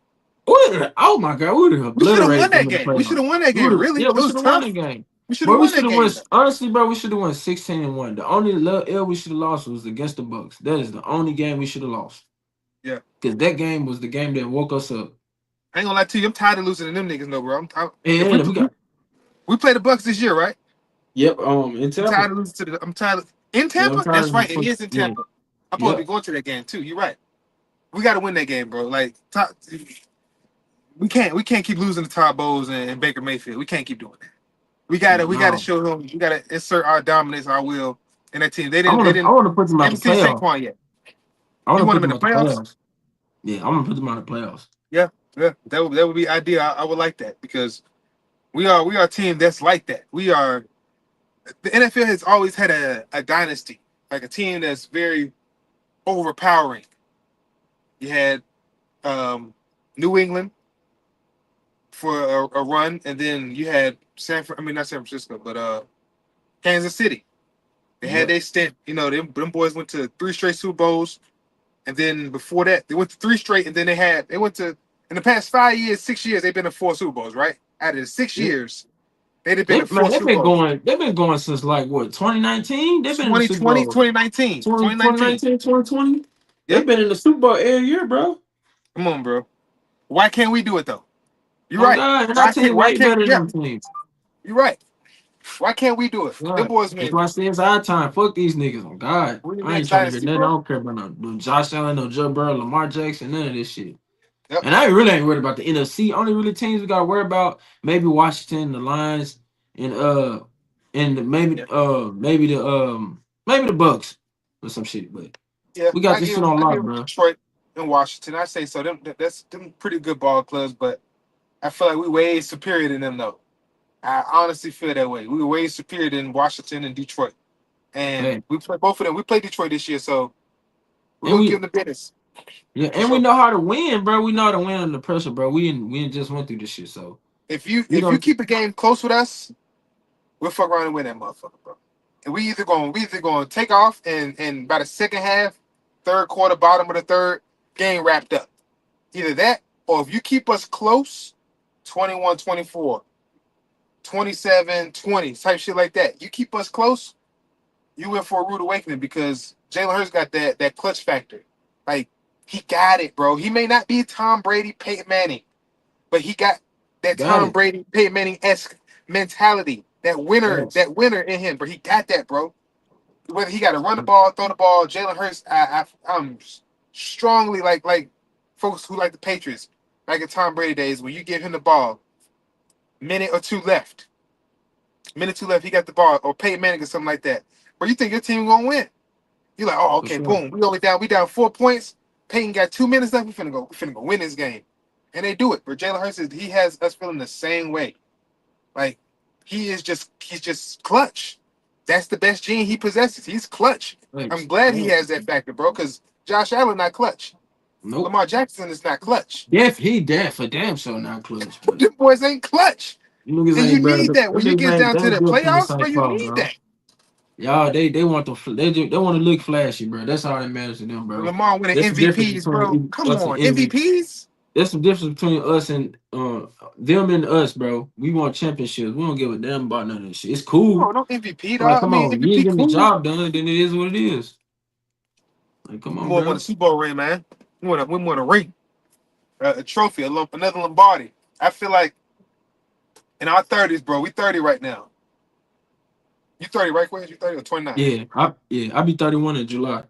oh my god, we would have We should have won obliterated them that in the game. We should playoffs. have won that game. Really, Yeah, it we was should have won that tough. game. We should have But we won should that have won. game though. Honestly, bro, we should have won 16-1. The only L we should have lost was against the Bucks. That is the only game we should have lost. Yeah, Because that game was the game that woke us up. I ain't gonna lie to you. I'm tired of losing to them niggas, no, bro. If And we got we play the Bucks this year, right? yep. In I'm Tampa. tired of losing to the. I'm tired of in Yeah, I'm Tampa. tired That's of the right. It fuck. is in Yeah. Tampa. I'm supposed to be Yep. going to that game too. You're right. We got to win that game, bro. Like we can't keep losing to Todd Bowles and Baker Mayfield. We can't keep doing that. Yeah. We gotta No. show them. We gotta insert our dominance, our will in that team. They I didn't. They want to. I didn't. want to put them They out the haven't seen playoffs. Saquon yet. I want You to want put them in them the out the playoffs? playoffs. Yeah. I want to put them out the playoffs. Yeah, yeah. That would be ideal. I would like that because we are a team that's like that. We are the NFL has always had a dynasty, like a team that's very overpowering. You had um, New England for a run, and then you had I mean not San Francisco, but Kansas City. They had Yep. their stint. Them boys went to three straight Super Bowls, and then before that, they went to three straight, and then they went to in the past 5 years, 6 years, they've been to four Super Bowls, right? Out of the six Yep. years, they'd have been to four They've Super been Bowls. going. They've been going since like what 2019. They've been in the Super 2020, Bowl 2019, 2019. 2019, 2020. They've Yep. been in the Super Bowl every year, bro. Come on, bro. Why can't we do it though? You're Oh right. God, and our Why can't? team Why way can't? better than Yeah, them teams. you're right. Why can't we do it? Them God. boys That's win. why I say it's our time. Fuck these niggas. Oh God. We the I ain't next trying to hear dynasty, nothing. I bro. don't care about no Josh Allen, no Joe Burrow, Lamar Jackson, none of this shit. Yep. And I really ain't worried about the NFC. Only really teams we gotta worry about maybe Washington, the Lions, and Yeah. maybe the Bucks or some shit. But Yeah. we got this shit on I lock, give bro. Detroit and Washington. I say so. That's them pretty good ball clubs, but I feel like we way superior than them though. I honestly feel that way. We were way superior than Washington and Detroit, and Hey, we play both of them. We played Detroit this year, so we're and gonna give we them the business yeah, for and we sure. know how to win, bro. We know how to win under pressure, bro. We ain't just went through this shit, so we If you gonna keep a game close with us, we'll fuck around and win that motherfucker, bro. And we either gonna take off and by the second half, third quarter, bottom of the third, game wrapped up. Either that or if you keep us close, 21-24, 27-20, type shit like that. You keep us close, you in for a rude awakening because Jalen Hurts got that clutch factor. Like he got it, bro. He may not be Tom Brady, Peyton Manning, but he got that got Tom it. Brady, Peyton Manning esque mentality, Facts. that winner in him. But he got that, bro. Whether he got to run the ball, throw the ball, Jalen Hurts, I'm strongly like folks who like the Patriots, like in Tom Brady days, when you give him the ball, minute or two left, he got the ball, or Peyton Manning or something like that. But you think your team gonna win? You're like, oh, For okay, sure. boom, we down 4 points. Peyton got 2 minutes left. We finna go win this game, and they do it. But Jalen Hurts he has us feeling the same way. Like he's just clutch. That's the best gene he possesses. He's clutch. I'm Thanks. glad he Yeah. has that factor, bro. Because Josh Allen not clutch. Nope. Lamar Jackson is not clutch. He for damn sure not clutch, but Them boys ain't clutch, you niggas and you ain't bro. need Them that when you niggas get ain't down they to ain't the built from the playoffs, bro. same You cloth, need bro. that. Y'all they want they want to look flashy, bro. That's all that matters to them, bro. Lamar winning That's the difference MVPs, bro. between Come us and on, envy. MVPs. That's the difference between us and them and us, bro. We want championships. We don't give a damn about none of this shit. It's Oh, cool. no MVP, Like, dog. I come mean, on, you ain't MVP getting the cool. job done, then it is what it is. Like, come We on, want a bro. Super Bowl ring, man. We want a ring, a trophy, another Lombardi. I feel like in our 30s, bro. We 30 right now. You 30, right, Quez? You 30 or 29? I'll be 31 in July.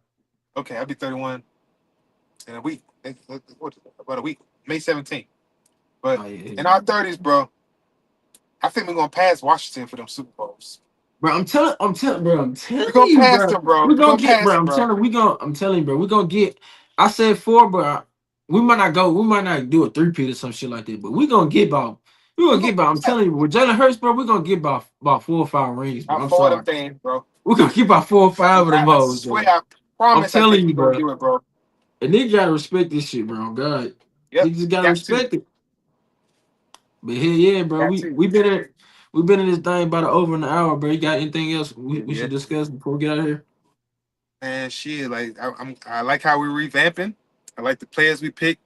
Okay, I'll be 31 in a week. What, about a week? May 17th. But Oh yeah. in our 30s, bro, I think we're gonna pass Washington for them Super Bowls. Bro, I'm We're telling gonna you, pass bro. them, bro. We We're gonna gonna get, pass bro. them, bro. I'm telling you, bro. We gonna get. I said four, but we might not do a three-peat or some shit like that. But we We're gonna get gonna about. I'm yeah, telling you, with Jalen Hurts, bro, we gonna get about 4 or 5 rings, bro. about I'm four of them sorry, things, bro. we gonna get about 4 or 5 of them I hoes, swear, bro. I I'm promise, I think telling you, we're gonna bro. do it, bro. And nigga gotta respect this shit, bro. God, Yep, niggas just gotta got to, respect it. But here, yeah, bro. got We to. we been in we been in this thing about over an hour, bro. You got anything else we Yeah, should discuss before we get out of here? and shit, like I like how we're revamping. I like the players we pick,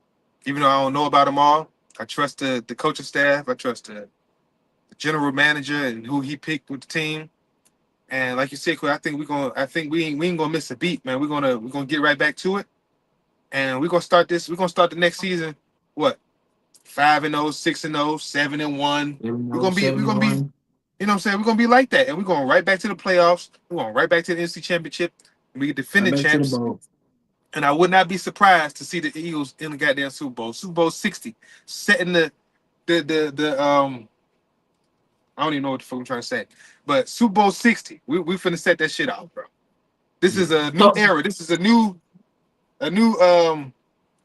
even though I don't know about them all. I trust the coaching staff. I trust the general manager and who he picked with the team. And like you said, Quinn, I think we ain't gonna miss a beat, man. We're gonna get right back to it, and we're gonna start this. We're gonna start the next season. What? 5-0, 6-0, 7-1. Every We're no gonna be, seven we're and gonna be, one. you know what I'm saying? We're gonna be like that, and we're going right back to the playoffs. We're going right back to the NFC Championship. We Right defending back to the champs, bowl. and I would not be surprised to see the Eagles in the goddamn Super Bowl. Super Bowl 60, setting the. I don't even know what the fuck I'm trying to say, but Super Bowl 60, we finna set that shit off, bro. This Yeah. is a new So era. This is a new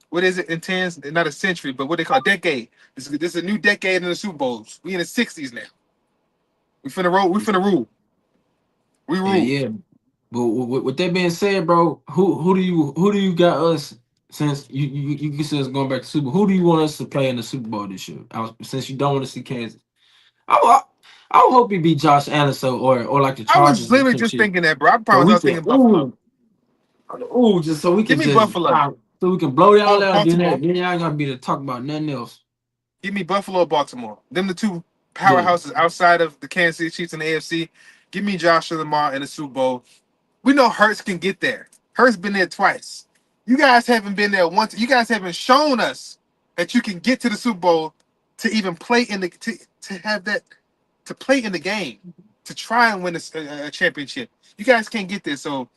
what is it in tens? Not a century, but what they call decade. This is a new decade in the Super Bowls. We in the 60s now. We finna roll. We finna rule. We yeah, rule. yeah. But with that being said, bro, who do you got us since you can see us going back to Super? Who do you want us to play in the Super Bowl this year? Since you don't want to see Kansas, I, I would hope it be Josh Allen or like the I was Chargers or literally some just shit. thinking that, bro. I So promise I we was can thinking Buffalo. just so we Give can me just Buffalo so we can blow y'all or out. Baltimore. Then y'all ain't gonna be to talk about nothing else. Give me Buffalo or Baltimore. Them the two Yeah, powerhouses outside of the Kansas City Chiefs and the AFC. Give me Josh Lamar in the Super Bowl. We know Hurts can get there. Hurts been there twice. You guys haven't been there once. You guys haven't shown us that you can get to the Super Bowl to even play in the to have that to play in the game to try and win a championship. You guys can't get there, so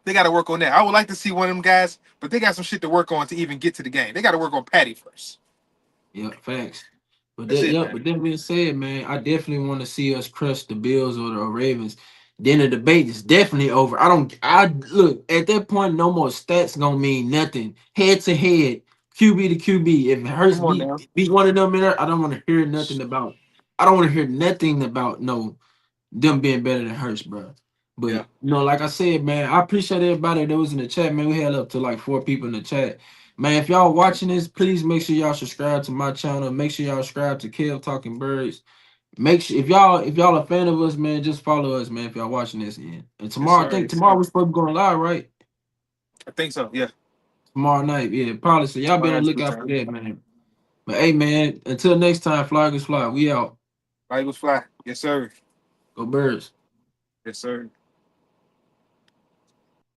they got to work on that. I would like to see one of them guys, but they got some shit to work on to even get to the game. They got to work on Patty first. yeah, facts. But That's that, it, yeah, man. but that being said, man, I definitely want to see us crush the Bills or the Ravens. Then the debate is definitely over. I don't. I look at that point. No more stats gonna mean nothing. Head to head, QB to QB. If Hurts Come on now. beat one of them in there, I don't want to hear nothing about. I don't want to hear nothing about no them being better than Hurts, bro. But Yeah. like I said, man, I appreciate everybody that was in the chat, man. We had up to like 4 people in the chat. Man, if y'all watching this, please make sure y'all subscribe to my channel. Make sure y'all subscribe to Kev Talking Birds. Make sure if y'all a fan of us, man, just follow us, man. If y'all watching this, and Yes, tomorrow, I sir. think Yes, tomorrow sir. we're supposed to be going live, right? I think so. Yeah. Tomorrow night, yeah, probably. So y'all be Tomorrow on the night's good lookout for time. that, man. But hey, man, until next time, fly, fly. We out. Eagles fly. Yes, sir. Go Birds. Yes, sir.